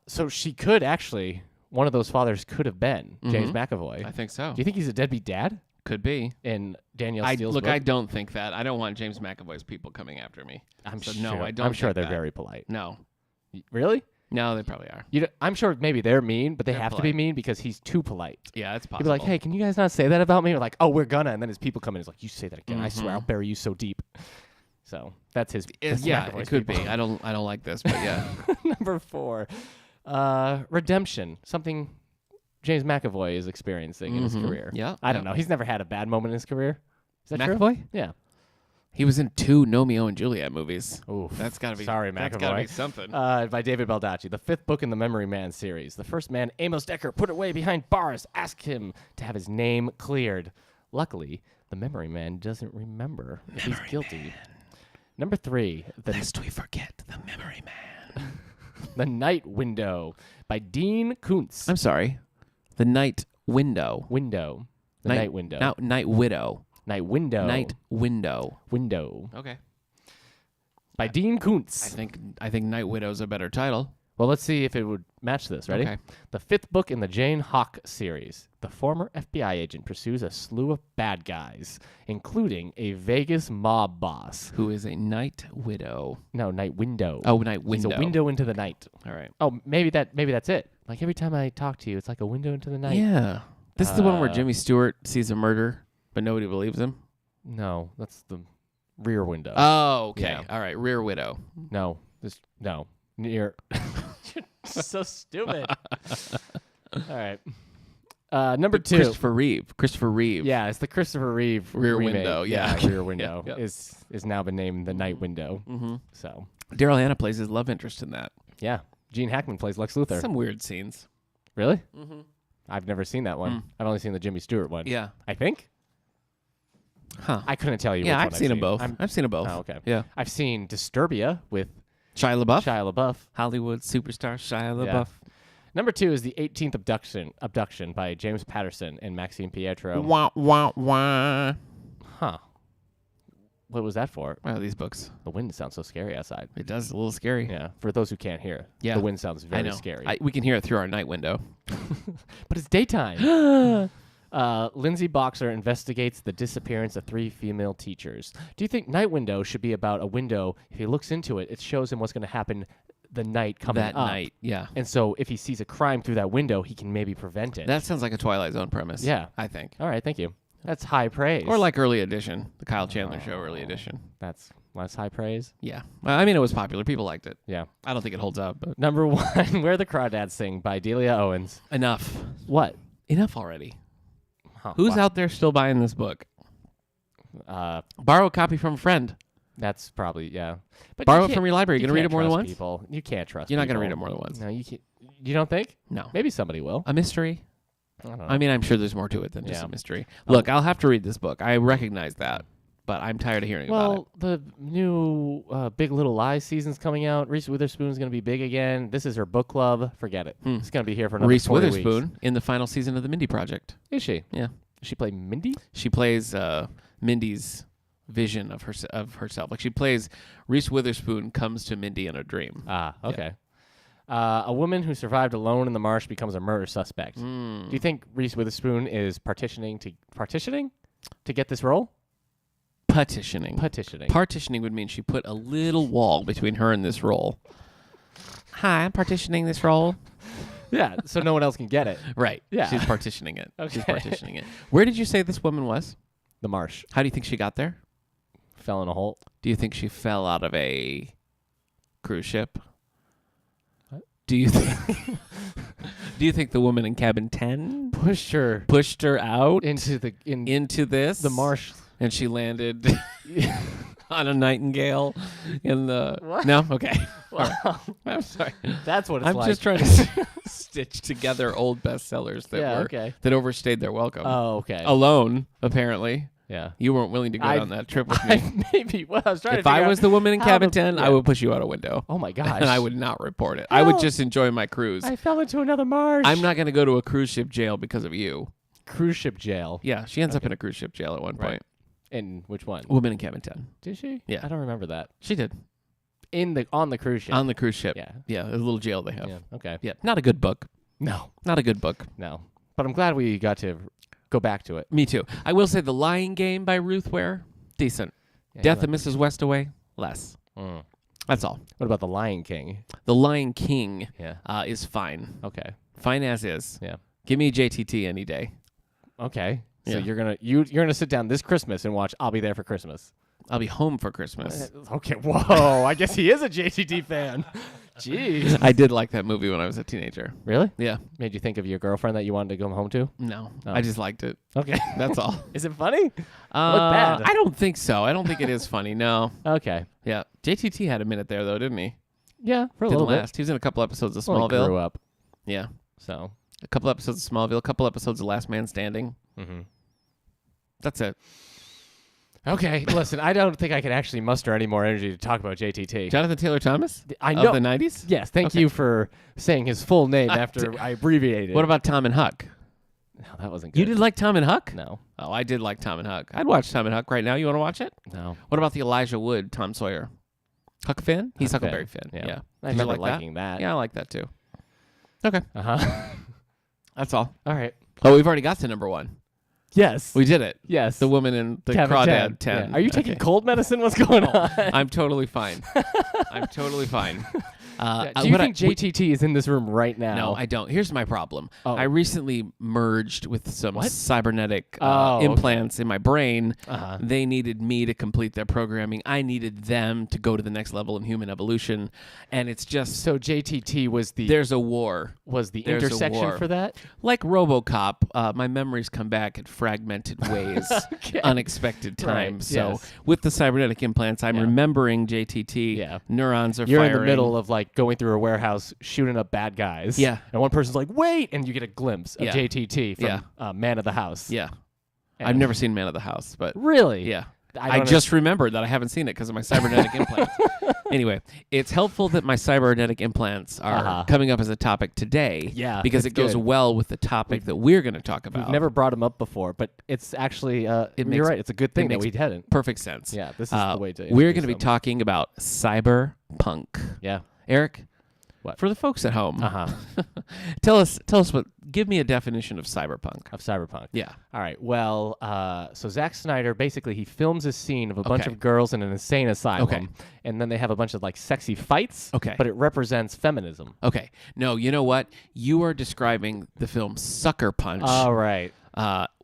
So she could actually, one of those fathers could have been James McAvoy. I think so. Do you think he's a deadbeat dad Could be. in Danielle Steele's book? I don't think that. I don't want James McAvoy's people coming after me. I'm So, sure. no, I don't I'm sure think they're that. very polite. No. Really? No, they probably are. I'm sure maybe they're mean, but they They're have to be polite. mean because he's too polite. Yeah, it's He'd be possible. like, hey, can you guys not say that about me? We're like, oh, we're gonna. And then his people come in. He's like, you say that again. I swear I'll bury you so deep. So that's his. That's Yeah, McAvoy's it could people. be. I don't like this, but yeah. Number 4, Redemption. Something James McAvoy is experiencing in his career. Yeah. I don't know. He's never had a bad moment in his career. Is that true? McAvoy? Yeah. He was in 2 Romeo and Juliet movies. Oof. That's got to be. Sorry, That's McAvoy. got to be something. By David Baldacci, the 5th book in the Memory Man series. The first man, Amos Decker, put away behind bars, asked him to have his name cleared. Luckily, the Memory Man doesn't remember if he's guilty. Number 3, Lest we forget the Memory Man. The Night Window by Dean Koontz. I'm sorry. The Night Window. Window. The Night Window. Night Widow. Night Window. Night Window. Window. Okay. By Dean Koontz. I think Night Widow's a better title. Well, let's see if it would match this. Ready? Okay. The 5th book in the Jane Hawk series. The former FBI agent pursues a slew of bad guys, including a Vegas mob boss. Who is a Night Widow? No, Night Window. Oh, Night Window. He's a window into the night. All right. Oh, maybe that's it. Like every time I talk to you, it's like a window into the night. Yeah. This is the one where Jimmy Stewart sees a murder, but nobody believes him. No, that's the Rear Window. Oh, okay. Yeah. All right. Rear Widow. No. Near. You're so stupid. All right. Number 2. Christopher Reeve. Yeah, it's the Christopher Reeve Rear remake. Window, yeah. Rear Window Yep. is now been named the Night Window. Mm-hmm. So, Daryl Hannah plays his love interest in that. yeah. Gene Hackman plays Lex Luthor. Some weird scenes. Really? Mm-hmm. I've never seen that one. I've only seen the Jimmy Stewart one. Yeah. I think. Huh. I couldn't tell you Yeah, which I've one seen them both. I'm- I've seen them both. Oh, okay. Yeah. I've seen Disturbia with Shia LaBeouf. Shia LaBeouf. Hollywood superstar Shia Yeah. LaBeouf. Number 2 is The 18th Abduction by James Patterson and Maxine Pietro. Wah, wah, wah. Huh. What was that for? Wow, these books. The wind sounds so scary outside. It does a little scary. Yeah. For those who can't hear, Yeah. the wind sounds I very know. scary. We can hear it through our night window. But it's daytime. Lindsay Boxer investigates the disappearance of 3 female teachers. Do you think Night Window should be about a window? If he looks into it, it shows him what's going to happen the night coming That up. night. Yeah. And so if he sees a crime through that window, he can maybe prevent it. That sounds like a Twilight Zone premise. Yeah. I think. All right, thank you. That's high praise. Or like Early Edition, the Kyle Chandler show, Early Edition. That's high praise. Yeah. Well, I mean, it was popular. People liked it. Yeah. I don't think it holds up, but Number 1, Where the Crawdads Sing by Delia Owens. enough. What? Enough already. Huh, Who's wow. out there still buying this book? Borrow a copy from a friend. That's probably, yeah. But Borrow you it can't- from your library. You you gonna read can't it more than trust once? people. You can't trust You're not people. going to read it more than once. No, you can't. You don't think? No. Maybe somebody will. A mystery? I don't know. I mean, I'm sure there's more to it than just a mystery. Look, I'll have to read this book. I recognize that, but I'm tired of hearing about it. Well, the new Big Little Lies season's coming out. Reese Witherspoon's going to be big again. This is her book club. Forget it. It's going to be here for another Reese 40 Witherspoon weeks. in the final season of the Mindy Project. Is she? Yeah. Does she play Mindy? She plays Mindy's vision of herself. Like she plays Reese Witherspoon comes to Mindy in a dream. Ah, okay. A woman who survived alone in the marsh becomes a murder suspect. Do you think Reese Witherspoon is partitioning to get this role? Petitioning. Partitioning would mean she put a little wall between her and this role. Hi, I'm partitioning this role. Yeah, so no one else can get it. Right. Yeah. She's partitioning it. Okay. She's partitioning it. Where did you say this woman was? The marsh. How do you think she got there? Fell in a hole. Do you think she fell out of a cruise ship? What? Do you think the woman in cabin 10 pushed her out into the marsh, and she landed on a nightingale in the What? No? Okay. Well, I'm sorry. That's what it's I'm like. just trying to stitch together old bestsellers that overstayed their welcome. Oh, okay. Alone, apparently. Yeah. You weren't willing to go on that trip with me. Maybe. Well, I was trying to If I was the woman in cabin 10, yeah. I would push you out a window. Oh, my gosh. And I would not report it. I would just enjoy my cruise. I fell into another marsh. I'm not going to go to a cruise ship jail because of you. Cruise ship jail. Yeah, she ends up in a cruise ship jail at one point. In which one? Woman in cabin 10. Did she? Yeah. I don't remember that. She did. On the cruise ship. On the cruise ship. Yeah. Yeah, a little jail they have. Yeah. Okay. Yeah, not a good book. No. Not a good book. No. But I'm glad we got to go back to it. Me too. I will say The Lying Game by Ruth Ware, decent. Yeah, Death of Mrs. Westaway, less. That's all. What about The Lion King? The Lion King Yeah. is fine. Okay. Fine as is. Yeah. Give me a JTT any day. Okay. So Yeah. you're gonna sit down this Christmas and watch I'll Be There for Christmas. I'll be home for Christmas. Okay. Whoa. I guess he is a JTT fan. Jeez. I did like that movie when I was a teenager. Really? Yeah. Made you think of your girlfriend that you wanted to go home to? No. Oh. I just liked it. Okay. That's all. Is it funny? Look bad. bad. I don't think so. I don't think it is funny. No. Okay. Yeah. JTT had a minute there, though, didn't he? Yeah, for a Didn't little last. He was in a couple episodes of bit. Well, he Smallville. grew up. Yeah. So. A couple episodes of Smallville, a couple episodes of Last Man Standing. Mm-hmm. That's it. Okay, listen, I don't think I can actually muster any more energy to talk about JTT. Jonathan Taylor Thomas? I know. Of the 90s? Yes, thank you for saying his full name after I abbreviated. What about Tom and Huck? No, that wasn't good. You did like Tom and Huck? No. Oh, I did like Tom and Huck. I'd watch Tom and Huck right now. You want to watch it? No. What about the Elijah Wood Tom Sawyer? Huck fan? He's Huckleberry fan. Yeah. I Did you remember like liking that. Yeah, I like that too. Okay. Uh-huh. That's all. All right. Oh, we've already got to number one. Yes. We did it. Yes. The woman in the Cabin Crawdad 10. 10. Yeah. Are you taking cold medicine? What's going on? I'm totally fine. I'm totally fine. Do you think JTT is in this room right now? No, I don't. Here's my problem. Oh. I recently merged with some cybernetic Okay. implants in my brain. Uh-huh. They needed me to complete their programming. I needed them to go to the next level in human evolution. And it's just... So JTT was the... There's a war. Was the There's a intersection war. for that? Like RoboCop, my memories come back in fragmented ways, unexpected times. Right, So yes. with the cybernetic implants, I'm remembering JTT. Yeah. Neurons are You're firing. in the middle of like going through a warehouse shooting up bad guys. Yeah. And one person's like, wait, and you get a glimpse of Yeah. JTT from Man of the House. Yeah. And I've never seen Man of the House, but Really? yeah. I I just remembered that I haven't seen it because of my cybernetic implants. Anyway, it's helpful that my cybernetic implants are coming up as a topic today. Yeah, Because it's it goes good. well with the topic that we're going to talk about. We've never brought him up before, but it's actually, you're makes- right, it's a good thing that makes we hadn't. Perfect sense. Yeah, this is the way to We're introduce going to be them. talking about cyberpunk. Yeah. Eric, What? for the folks at home, Uh-huh. tell us give me a definition of cyberpunk. Of Cyberpunk. Yeah. All right. Well, so Zack Snyder, basically, he films a scene of a bunch Okay. of girls in an insane asylum. Okay. And then they have a bunch of, like, sexy fights. Okay. But it represents feminism. Okay. No, you know what? You are describing the film Sucker Punch. All right.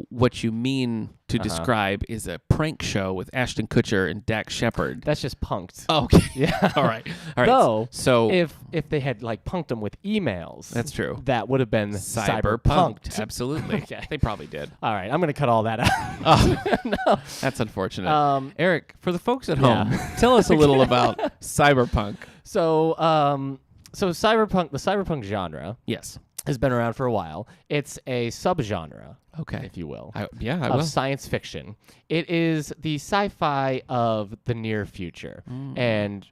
What you mean to describe is a prank show with Ashton Kutcher and Dax Shepard. That's just punked. Oh, okay. Yeah. All right. All right. Though, so if they had, like, punked them with emails. That's true. That would have been cyberpunked. Absolutely. Okay. They probably did. All right. I'm going to cut all that out. Oh, No. that's unfortunate. Eric, for the folks at Yeah. home, tell us a little about cyberpunk. So, So cyberpunk, the cyberpunk genre Yes. has been around for a while. It's a subgenre, Okay. if you will, I of will. science fiction. It is the sci-fi of the near future, and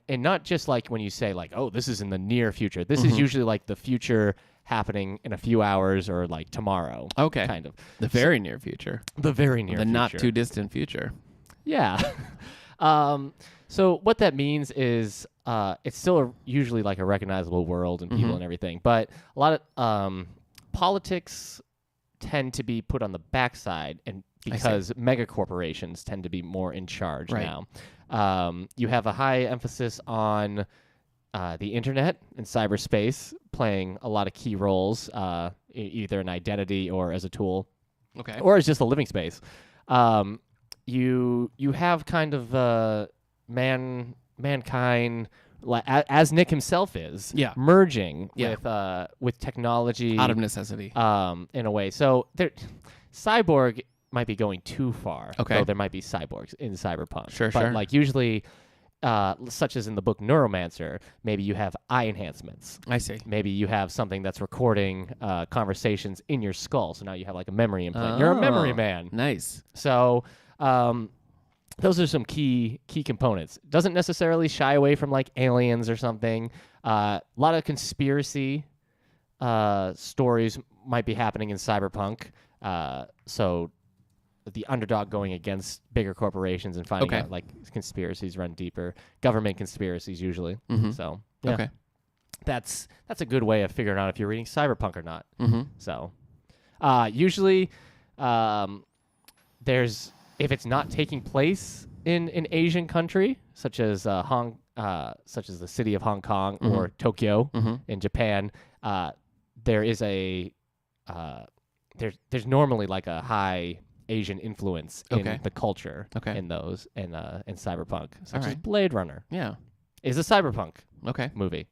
not just like when you say like, oh, this is in the near future. This is usually like the future happening in a few hours or like tomorrow. Okay. Kind of The very near future. the very near The future. not too distant future. Yeah. So what that means is it's still usually like a recognizable world and people and everything, but a lot of politics tend to be put on the backside, and because mega corporations tend to be more in charge now. You have a high emphasis on the internet and cyberspace playing a lot of key roles, either an identity or as a tool, Okay. or as just a living space. You have kind of mankind, as Nick himself is, merging with technology Out of necessity. in a way. So cyborg might be going too far. Okay. Though there might be cyborgs in Cyberpunk. Sure. But like usually, such as in the book Neuromancer, maybe you have eye enhancements. I see. Maybe you have something that's recording conversations in your skull. So now you have like a memory implant. You're a memory man. Nice. So those are some key components. Doesn't necessarily shy away from like aliens or something. A lot of conspiracy stories might be happening in Cyberpunk. So the underdog going against bigger corporations and finding out like conspiracies run deeper. Government conspiracies usually. So yeah. Okay. That's a good way of figuring out if you're reading Cyberpunk or not. So usually there's, if it's not taking place in an Asian country, such as the city of Hong Kong or Tokyo in Japan, there is there's normally like a high Asian influence in the culture in those in Cyberpunk, such as Blade Runner. Yeah. Is a Cyberpunk movie.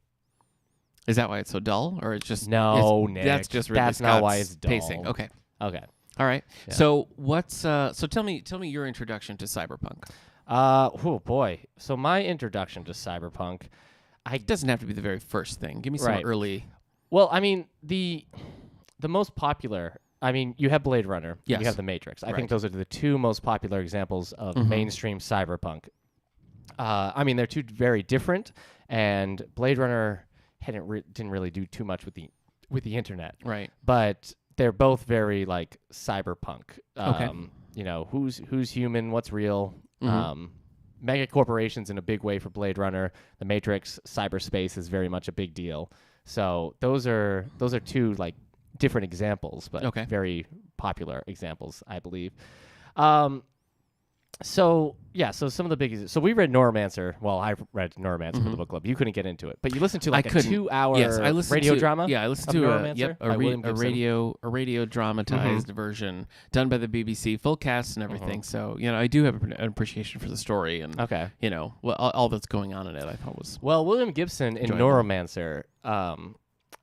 Is that why it's so dull, or it's just Nick, that's just Ridley that's not why Scott's it's dull. pacing? Okay. All right. Yeah. So what's so tell me your introduction to Cyberpunk. Oh boy. So my introduction to Cyberpunk, It doesn't have to be the very first thing. Give me some early. Well, I mean the most popular. I mean, you have Blade Runner. Yes. You have The Matrix. I think those are the two most popular examples of mainstream cyberpunk. I mean, they're two very different, and Blade Runner didn't really do too much with the internet. Right. But they're both very like cyberpunk. You know, who's human, what's real. Mega corporations in a big way for Blade Runner. The Matrix, cyberspace is very much a big deal. So those are two like different examples, but very popular examples, I believe. So some of the big. So we read Neuromancer. Well, I read Neuromancer for the book club. You couldn't get into it, but you listened to like a 2-hour radio drama. Yeah, I listened to a radio dramatized version done by the BBC, full cast and everything. So I do have an appreciation for the story and all that's going on in it. I thought was William Gibson in Neuromancer.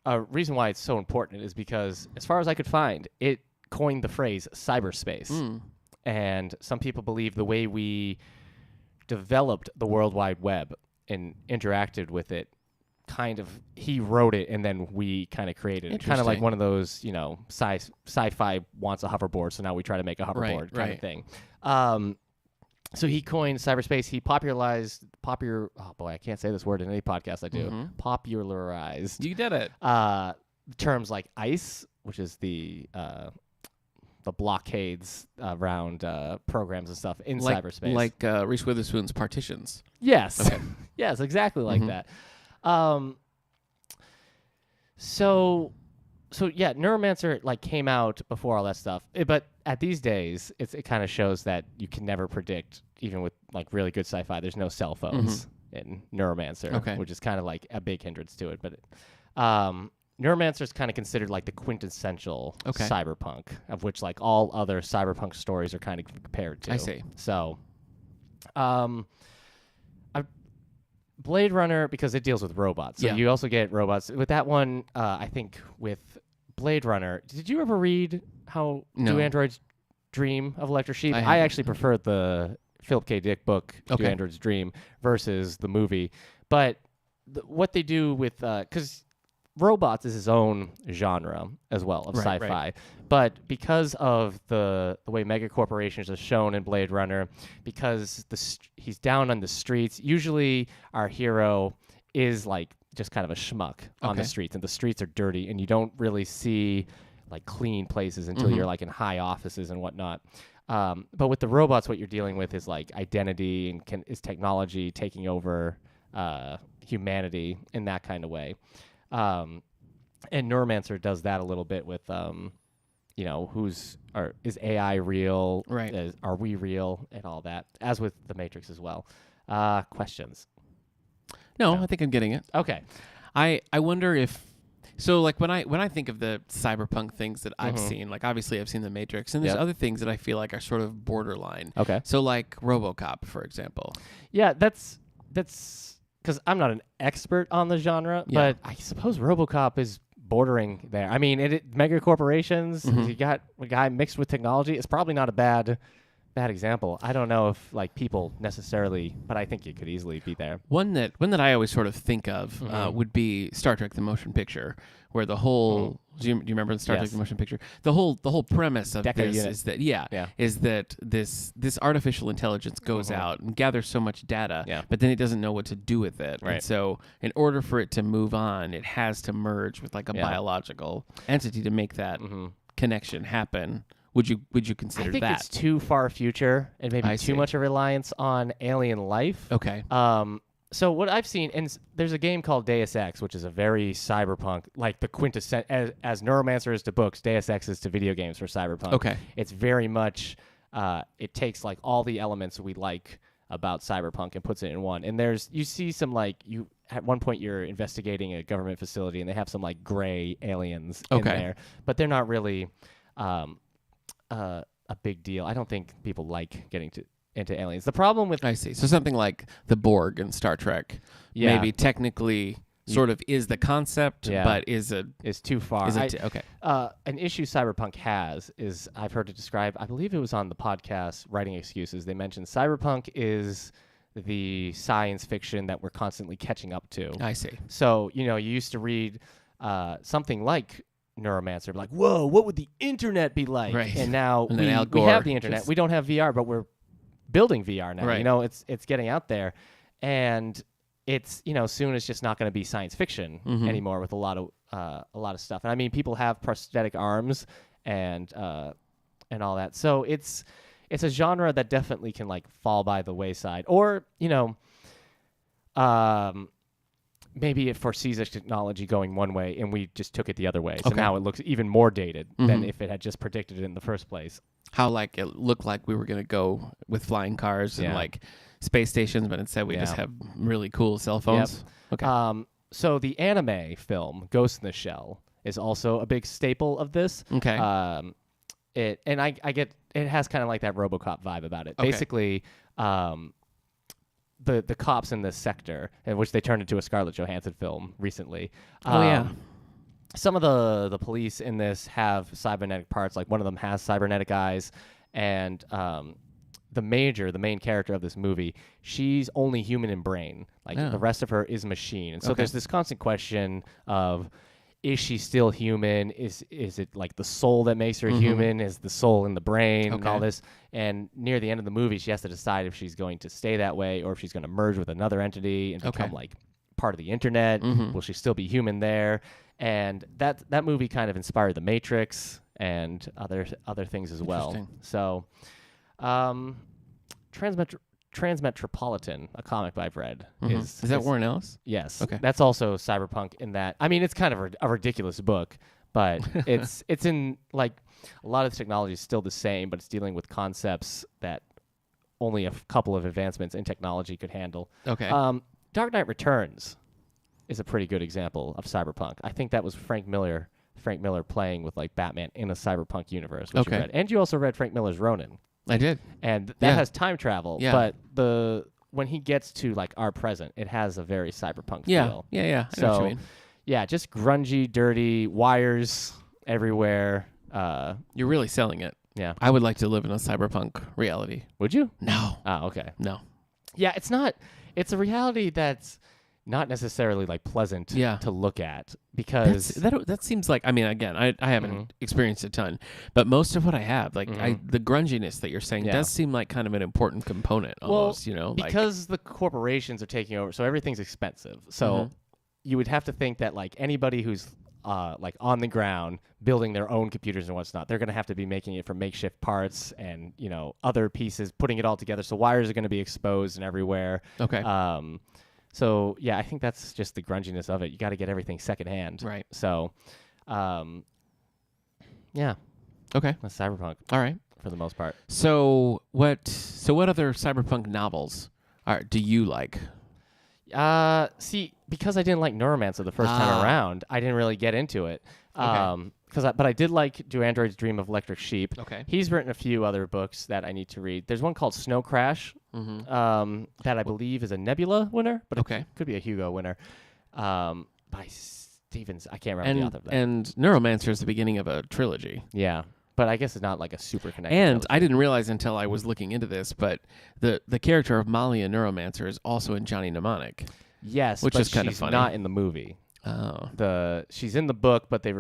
A reason why it's so important is because, as far as I could find, it coined the phrase cyberspace. And some people believe the way we developed the World Wide Web and interacted with it, he wrote it and then we kind of created it. Kind of like one of those, sci-fi wants a hoverboard, so now we try to make a hoverboard kind of thing. So he coined cyberspace. He popularized, oh boy, I can't say this word in any podcast I do. Popularized. You did it. Terms like ICE, which is the blockades around programs and stuff in cyberspace. Like Reese Witherspoon's Partitions. Yes. Okay. Yes, exactly like that. So yeah, Neuromancer like came out before all that stuff. But at these days, it kind of shows that you can never predict, even with like really good sci-fi, there's no cell phones in Neuromancer, which is kind of like a big hindrance to it. But Neuromancer is kind of considered like the quintessential cyberpunk, of which like all other cyberpunk stories are kind of compared to. I see. So, Blade Runner, because it deals with robots. So you also get robots. With that one, I think with Blade Runner, did you ever read How Do Androids Dream of Electric Sheep? I actually prefer the Philip K. Dick book, Do Androids Dream, versus the movie. But what they do with because robots is his own genre as well of Right, sci-fi, right. but because of the way mega corporations are shown in Blade Runner, because he's down on the streets. Usually, our hero is like just kind of a schmuck on the Okay. streets, and the streets are dirty, and you don't really see like clean places until you're like in high offices and whatnot. But with the robots, what you're dealing with is like identity and is technology taking over humanity in that kind of way. And Neuromancer does that a little bit with, is AI real? Right. Are we real? And all that, as with the Matrix as well. Questions? No, No. I think I'm getting it. Okay. I wonder if so like when I think of the cyberpunk things that I've seen, like obviously I've seen the Matrix, and there's Yep. other things that I feel like are sort of borderline. Okay. So like RoboCop, for example. Yeah, that's because I'm not an expert on the genre, Yeah. but I suppose RoboCop is bordering there. I mean, mega corporations. You got a guy mixed with technology. It's probably not a bad example. I don't know if like people necessarily, but I think it could easily be there. One that I always sort of think of would be Star Trek: The Motion Picture, where the whole do you remember the Star Trek: Yes. The Motion Picture? The whole premise of Decker this unit. is that Yeah. is that this artificial intelligence goes out and gathers so much data, Yeah. but then it doesn't know what to do with it. Right. And so in order for it to move on, it has to merge with like a Yeah. biological entity to make that connection happen. Would you consider I think that? it's too far future and maybe I too see. much a reliance on alien life. Okay. So what I've seen, and there's a game called Deus Ex, which is a very cyberpunk, like the quintessence, as Neuromancer is to books, Deus Ex is to video games for cyberpunk. Okay. It's very much, it takes like all the elements we like about cyberpunk and puts it in one. And you see some like, at one point you're investigating a government facility and they have some like gray aliens in Okay. there, but they're not really a big deal. I don't think people like getting into aliens. The problem with I see. So something like the Borg in Star Trek, Yeah. maybe technically sort of is the concept, Yeah. but is too far. it okay? An issue Cyberpunk has is I've heard it described. I believe it was on the podcast Writing Excuses. They mentioned Cyberpunk is the science fiction that we're constantly catching up to. I see. So you used to read something like Neuromancer, like, whoa, what would the internet be like? Right. And now And then Al we Gore have the internet. just- We don't have VR, but we're building VR now. Right. It's getting out there, and it's soon it's just not going to be science fiction anymore with a lot of stuff. And I mean, people have prosthetic arms and all that, so it's a genre that definitely can like fall by the wayside, or maybe it foresees a technology going one way and we just took it the other way. So Okay. now it looks even more dated than if it had just predicted it in the first place. How like it looked like we were gonna go with flying cars and Yeah. like space stations, but instead we just Yeah. have really cool cell phones. Okay. So the anime film Ghost in the Shell is also a big staple of this. Okay. I get it has kind of like that RoboCop vibe about it. Okay. Basically, the cops in this sector, in which they turned into a Scarlett Johansson film recently. Oh, yeah. Some of the police in this have cybernetic parts. Like one of them has cybernetic eyes, and the main character of this movie, she's only human in brain. Like Oh. the rest of her is machine. And so Okay. there's this constant question of, is she still human? Is it like the soul that makes her human? Is the soul in the brain and all Okay. this? And near the end of the movie, she has to decide if she's going to stay that way or if she's going to merge with another entity and become Okay. like part of the internet. Will she still be human there? And that movie kind of inspired The Matrix and other things as well. Interesting. So, Transmetropolitan, a comic I've read, is that Warren Ellis? Yes. Okay. That's also cyberpunk in that. I mean, it's kind of a ridiculous book, but it's in like a lot of the technology is still the same, but it's dealing with concepts that only a couple of advancements in technology could handle. Okay. Dark Knight Returns is a pretty good example of cyberpunk. I think that was Frank Miller playing with like Batman in a cyberpunk universe, which you Okay. read. And you also read Frank Miller's Ronin. I did. And that Yeah. has time travel, Yeah. but when he gets to like our present, it has a very cyberpunk Yeah. feel. Yeah. Yeah. I know what So you mean. yeah, just grungy, dirty, wires everywhere. You're really selling it. Yeah. I would like to live in a cyberpunk reality. Would you? No. Oh, okay. No. Yeah, it's not. It's a reality that's not necessarily like pleasant Yeah. to look at because That seems like, I mean, again, I haven't experienced a ton, but most of what I have, like the grunginess that you're saying does seem like kind of an important component almost, because the corporations are taking over, so everything's expensive. So you would have to think that like anybody who's like on the ground building their own computers and whatnot, they're going to have to be making it from makeshift parts and, other pieces, putting it all together. So wires are going to be exposed and everywhere. Okay. So yeah, I think that's just the grunginess of it. You got to get everything secondhand. Right. So, yeah. Okay. That's Cyberpunk. All right. For the most part. So what other Cyberpunk novels do you like? See, because I didn't like Neuromancer the first time around, I didn't really get into it. Okay. But I did like Do Androids Dream of Electric Sheep. Okay. He's written a few other books that I need to read. There's one called Snow Crash, that I believe is a Nebula winner, but it could be a Hugo winner, by Stevens. I can't remember the author of that. And Neuromancer is the beginning of a trilogy. Yeah. But I guess it's not like a super connected. And trilogy. I didn't realize until I was looking into this, but the character of Molly in Neuromancer is also in Johnny Mnemonic. Yes, which but is kind of she's funny. not in the movie. Oh. She's in the book, but they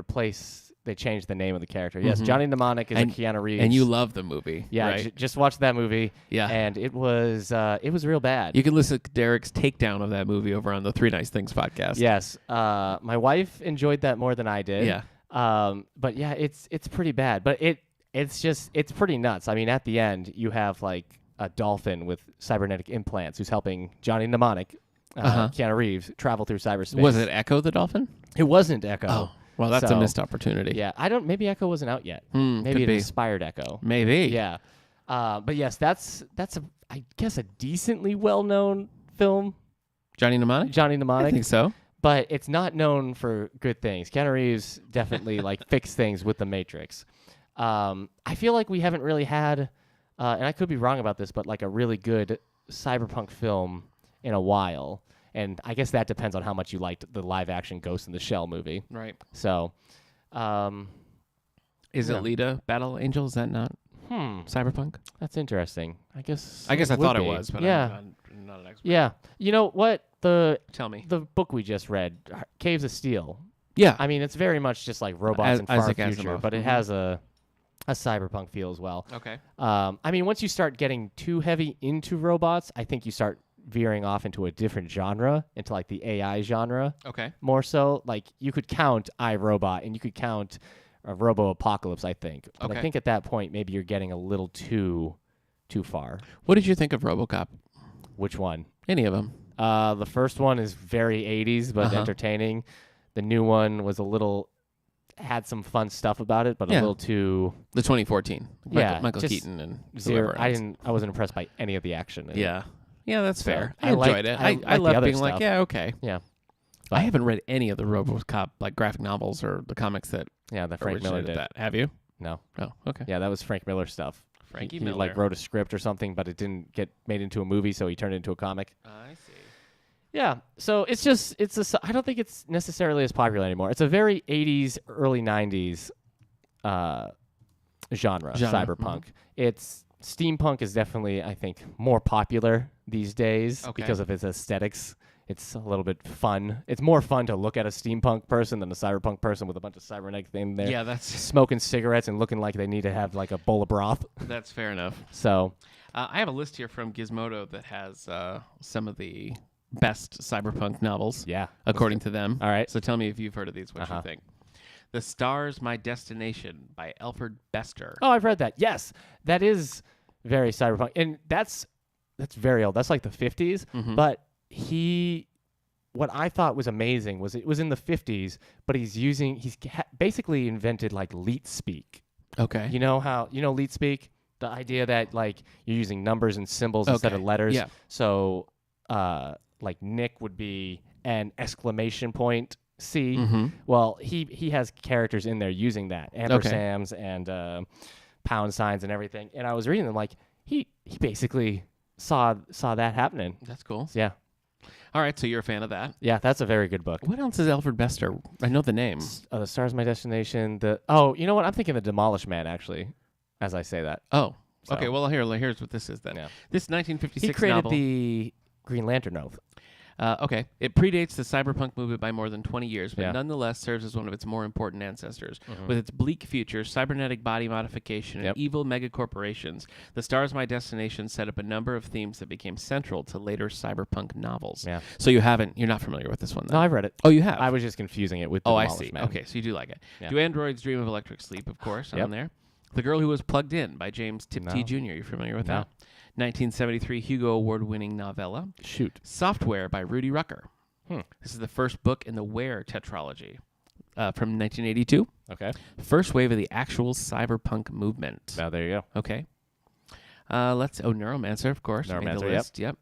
changed the name of the character. Yes, Johnny Mnemonic is a Keanu Reeves. And you love the movie. Yeah, right? just watched that movie. Yeah. And it was real bad. You can listen to Derek's takedown of that movie over on the 3 Nice Things podcast. Yes. My wife enjoyed that more than I did. Yeah. But yeah, it's pretty bad. But it's pretty nuts. I mean, at the end, you have like a dolphin with cybernetic implants who's helping Johnny Mnemonic, Keanu Reeves, travel through cyberspace. Was it Echo the dolphin? It wasn't Echo. Oh, well, that's a missed opportunity. Yeah, maybe Echo wasn't out yet. Maybe could it be. inspired Echo. Maybe. Yeah. But yes, that's I guess a decently well-known film. Johnny Mnemonic? I think so. But it's not known for good things. Keanu Reeves definitely like fixed things with the Matrix. I feel like we haven't really had, and I could be wrong about this, but like a really good cyberpunk film in a while. And I guess that depends on how much you liked the live-action Ghost in the Shell movie. Right. So, Is it Lita Battle Angel? Is that not Cyberpunk? That's interesting. I guess I would thought it be. was, but yeah. I'm not an expert. Yeah. You know what? Tell me. The book we just read, Caves of Steel. Yeah. I mean, it's very much just like robots in far Isaac future, Asimov. but it has a cyberpunk feel as well. Okay. I mean, once you start getting too heavy into robots, I think you start veering off into a different genre, into like the AI genre. Okay. More so, like you could count iRobot and you could count Robo Apocalypse, I think. But Okay. I think at that point, maybe you're getting a little too far. What did you think of RoboCop? Which one? Any of them? The first one is very 80s, but entertaining. The new one was had some fun stuff about it, but a little too... The 2014. Michael just Keaton and zero. whoever else. I wasn't impressed by any of the action. in it. Yeah. Yeah, that's So, fair. I I enjoyed liked- it. I I liked the left other being like, stuff. yeah, okay. Yeah. I haven't read any of the RoboCop like graphic novels or the comics that Yeah, that Frank Miller originated did. that. Have you? No. Oh, okay. Yeah, that was Frank Miller stuff. Frankie he Miller. like wrote a script or something, but it didn't get made into a movie, so he turned it into a comic. I see. Yeah, so I don't think it's necessarily as popular anymore. It's a very 80s, early 90s genre. Cyberpunk. It's steampunk is definitely, I think, more popular these days because of its aesthetics. It's a little bit fun. It's more fun to look at a steampunk person than a cyberpunk person with a bunch of cybernetic thing there. Yeah, that's smoking cigarettes and looking like they need to have like a bowl of broth. that's fair enough. So, I have a list here from Gizmodo that has some of the best cyberpunk novels. yeah. according to them. All right. So tell me if you've heard of these. What you think? The Stars, My Destination by Alfred Bester. Oh, I've read that. Yes, that is very cyberpunk, and that's very old. That's like the 50s. But what I thought was amazing was it was in the 50s, but he's basically invented like leet speak. Okay. You know leet speak, the idea that like you're using numbers and symbols instead of letters. Yeah. So, like Nick would be an exclamation point C. Well, he has characters in there using that ampersands and pound signs and everything. And I was reading them like he basically saw that happening. That's cool. Yeah. All right, so you're a fan of that. Yeah, that's a very good book. What else is Alfred Bester? I know the name. The Stars, My Destination. You know what? I'm thinking The Demolished Man, actually, as I say that. Oh, So- okay. Well, here's what this is then. Yeah. This 1956 He created novel. the Green Lantern Oath. Okay. It predates the cyberpunk movement by more than 20 years, but Yeah. nonetheless serves as one of its more important ancestors. With its bleak future, cybernetic body modification, and evil megacorporations, The Stars My Destination set up a number of themes that became central to later cyberpunk novels. Yeah. So you're not familiar with this one, then? No, I've read it. Oh, you have? I was just confusing it with The I Demolished see. Man. Okay, so you do like it. Yeah. Do Androids Dream of Electric Sleep, of course, on there. The Girl Who Was Plugged In by James Tiptree Jr. You familiar with that? 1973 Hugo Award-winning novella. Shoot. Software by Rudy Rucker. This is the first book in the Ware tetralogy from 1982. Okay. First wave of the actual cyberpunk movement. Now there you go. Okay. Neuromancer, of course. Made the Neuromancer, list. Yep.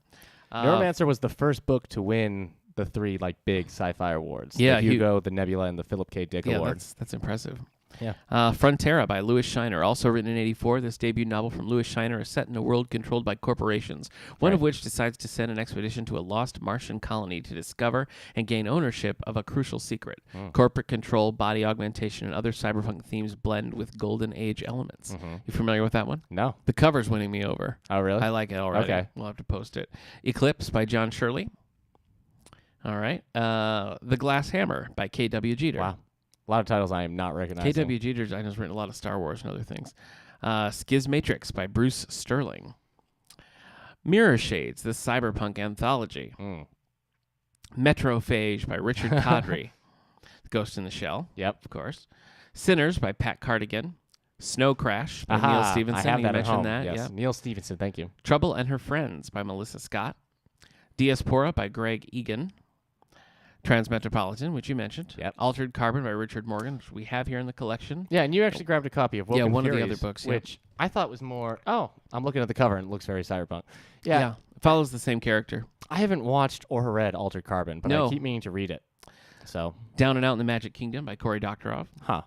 Neuromancer was the first book to win the 3 big sci-fi awards. Yeah, the Hugo, the Nebula, and the Philip K. Dick Award. That's impressive. Yeah. Frontera by Louis Shiner, also written in 1984. This debut novel from Louis Shiner is set in a world controlled by corporations, one of which decides to send an expedition to a lost Martian colony to discover and gain ownership of a crucial secret. Corporate control, body augmentation, and other cyberpunk themes blend with golden age elements. You familiar with that one? No. The cover's winning me over. Oh, really? I like it already. Okay. We'll have to post it. Eclipse by John Shirley. All right. The Glass Hammer by K.W. Jeter. Wow. A lot of titles I am not recognizing. K.W. Jeter's I know has written a lot of Star Wars and other things. Schismatrix by Bruce Sterling. Mirror Shades, the Cyberpunk Anthology. Metrophage by Richard Cadre. Ghost in the Shell. Yep. Of course. Sinners by Pat Cardigan. Snow Crash by Neil Aha, Stephenson. I have You that at mentioned home. that. Yes. Yeah. Neil Stephenson, thank you. Trouble and Her Friends by Melissa Scott. Diaspora by Greg Egan. Transmetropolitan, which you mentioned. Yep. Altered Carbon by Richard Morgan, which we have here in the collection. Yeah, and you actually grabbed a copy of Woken one of the Furies, other books, which I thought was more... Oh, I'm looking at the cover and it looks very cyberpunk. Yeah. It follows the same character. I haven't watched or read Altered Carbon, but No. I keep meaning to read it. So, Down and Out in the Magic Kingdom by Cory Doctorow. huh.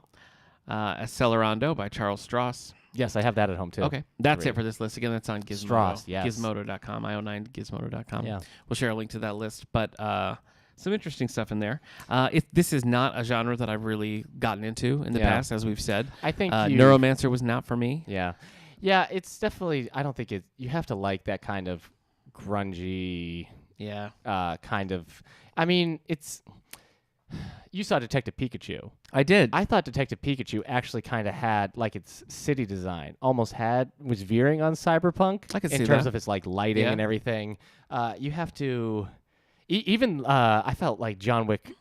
Accelerando by Charles Strauss. Yes, I have that at home too. Okay. That's Read. it for this list. Again, that's on Gizmodo. Strauss, yes. Gizmodo.com, io9gizmodo.com. Yeah. We'll share a link to that list. But some interesting stuff in there. This is not a genre that I've really gotten into in the past, as we've said. I think Neuromancer was not for me. Yeah. Yeah, it's definitely... I don't think it... You have to like that kind of grungy... Yeah. Kind of... I mean, it's... You saw Detective Pikachu. I did. I thought Detective Pikachu actually kind of had, like, its city design was veering on cyberpunk. I could see in terms that. of its, like, lighting and everything. You have to... Even I felt like John Wick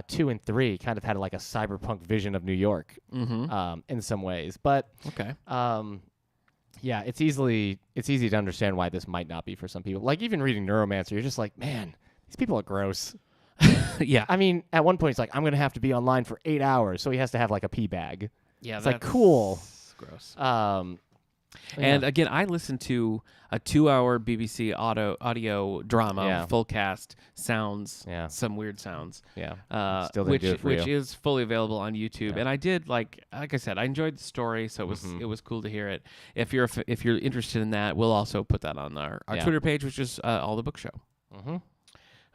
2 and 3 kind of had, like, a cyberpunk vision of New York in some ways. But... Okay. Yeah, it's easy to understand why this might not be for some people. Like, even reading Neuromancer, you're just like, man, these people are gross. Yeah. I mean, at one point, it's like, I'm going to have to be online for 8 hours, so he has to have, like, a pee bag. Yeah, it's that's like, cool. Gross. And again, I listened to a 2-hour BBC audio drama, full cast, sounds, some weird sounds. Yeah. Still didn't do it for which you. is fully available on YouTube. Yeah. And I did like I said, I enjoyed the story, so it was cool to hear it. If you're interested in that, we'll also put that on our Twitter page, which is All the Book Show. Mm-hmm.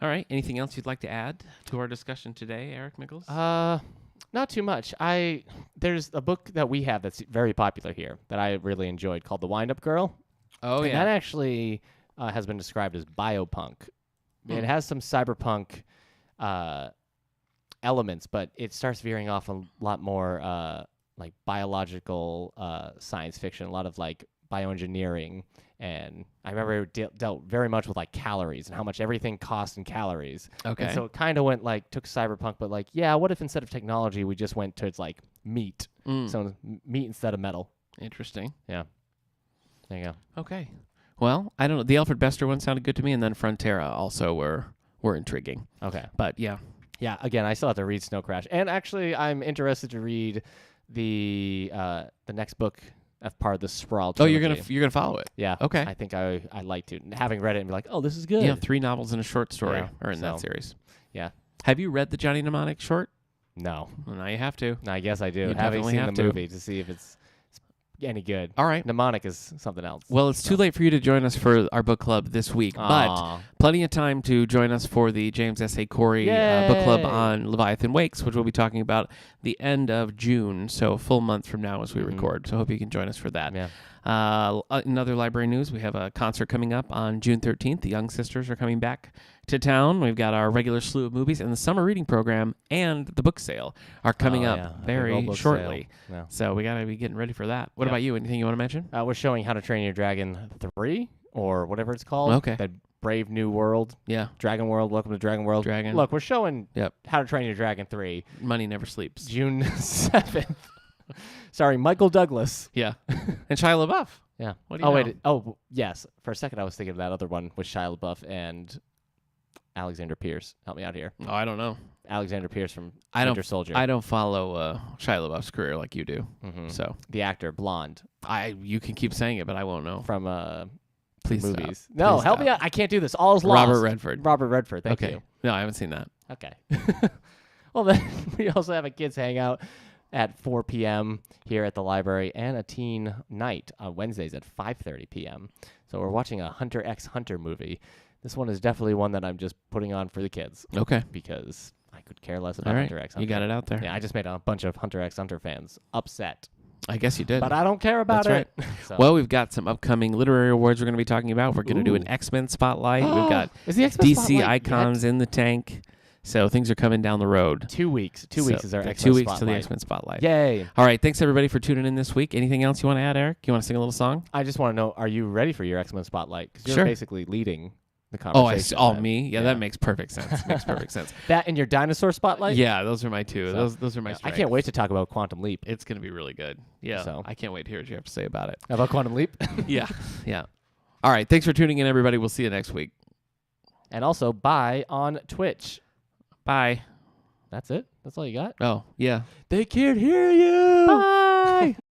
All right. Anything else you'd like to add to our discussion today, Eric Mickles? Not too much. There's a book that we have that's very popular here that I really enjoyed called The Wind-Up Girl. Oh, and that actually has been described as biopunk. It has some cyberpunk elements, but it starts veering off a lot more like biological science fiction, a lot of like bioengineering. And I remember it dealt very much with like calories and how much everything costs in calories. Okay. And so it kind of went like, took cyberpunk, but like, yeah, what if instead of technology, we just went towards like meat? So meat instead of metal. Interesting. Yeah. There you go. Okay. Well, I don't know. The Alfred Bester one sounded good to me, and then Frontera also were intriguing. Okay. But yeah. Yeah, again, I still have to read Snow Crash. And actually, I'm interested to read the next book as part of the Sprawl trilogy. Oh, you're gonna follow it? Yeah. Okay. I think I'd like to. Having read it and be like, oh, this is good. Yeah, 3 novels and a short story Yeah, are in that series. Yeah. Have you read the Johnny Mnemonic short? No. Well, now you have to. I guess I do. You Having definitely seen have the to. movie to see if it's any good. All right. Mnemonic is something else. Well, it's too late for you to join us for our book club this week, but plenty of time to join us for the James S.A. Corey book club on Leviathan Wakes, which we'll be talking about the end of June, so a full month from now as we record. So I hope you can join us for that. Yeah. In other library news, we have a concert coming up on June 13th. The Young Sisters are coming back to town. We've got our regular slew of movies, and the summer reading program and the book sale are coming up very shortly. Yeah. So we got to be getting ready for that. What about you? Anything you want to mention? We're showing How to Train Your Dragon 3 or whatever it's called. Okay. That Brave New World. Yeah. Dragon World. Welcome to Dragon World. Look, we're showing How to Train Your Dragon 3. Money never sleeps. June 7th. Sorry, Michael Douglas. Yeah. And Shia LaBeouf. Yeah. What do you know? Wait. Oh, yes. For a second, I was thinking of that other one with Shia LaBeouf and Alexander Pierce. Help me out here. Oh, I don't know. Alexander Pierce from Winter Soldier. I don't follow Shia LaBeouf's career like you do. Mm-hmm. So the actor, blonde. You can keep saying it, but I won't know. From Please movies. Stop. No, Please help stop. me out. I can't do this. All is lost. Robert Redford. Thank you. No, I haven't seen that. Okay. Well, then we also have a kids hangout at 4 p.m. here at the library and a teen night on Wednesdays at 5:30 p.m. So we're watching a Hunter x Hunter movie. This one is definitely one that I'm just putting on for the kids. Okay. Because I could care less about Hunter x Hunter. You got it out there. Yeah, I just made a bunch of Hunter x Hunter fans upset. I guess you did. But I don't care about it. Right. So. Well, we've got some upcoming literary awards we're going to be talking about. We're going to do an X-Men spotlight. We've got is the X-Men DC icons in the tank. So things are coming down the road. 2 weeks. 2 weeks is our X-Men 2 weeks spotlight. to the X-Men spotlight. Yay. All right. Thanks, everybody, for tuning in this week. Anything else you want to add, Eric? You want to sing a little song? I just want to know, are you ready for your X-Men spotlight? Because you're Sure. basically leading the conversation. Me? Yeah, that makes perfect sense. Makes perfect sense. That and your dinosaur spotlight? Yeah, those are my two. So, those are my strengths. I can't wait to talk about Quantum Leap. It's going to be really good. Yeah. So I can't wait to hear what you have to say about it. About Quantum Leap? Yeah. All right. Thanks for tuning in, everybody. We'll see you next week. And also, bye on Twitch. Bye. That's it? That's all you got? Oh, yeah. They can't hear you. Bye.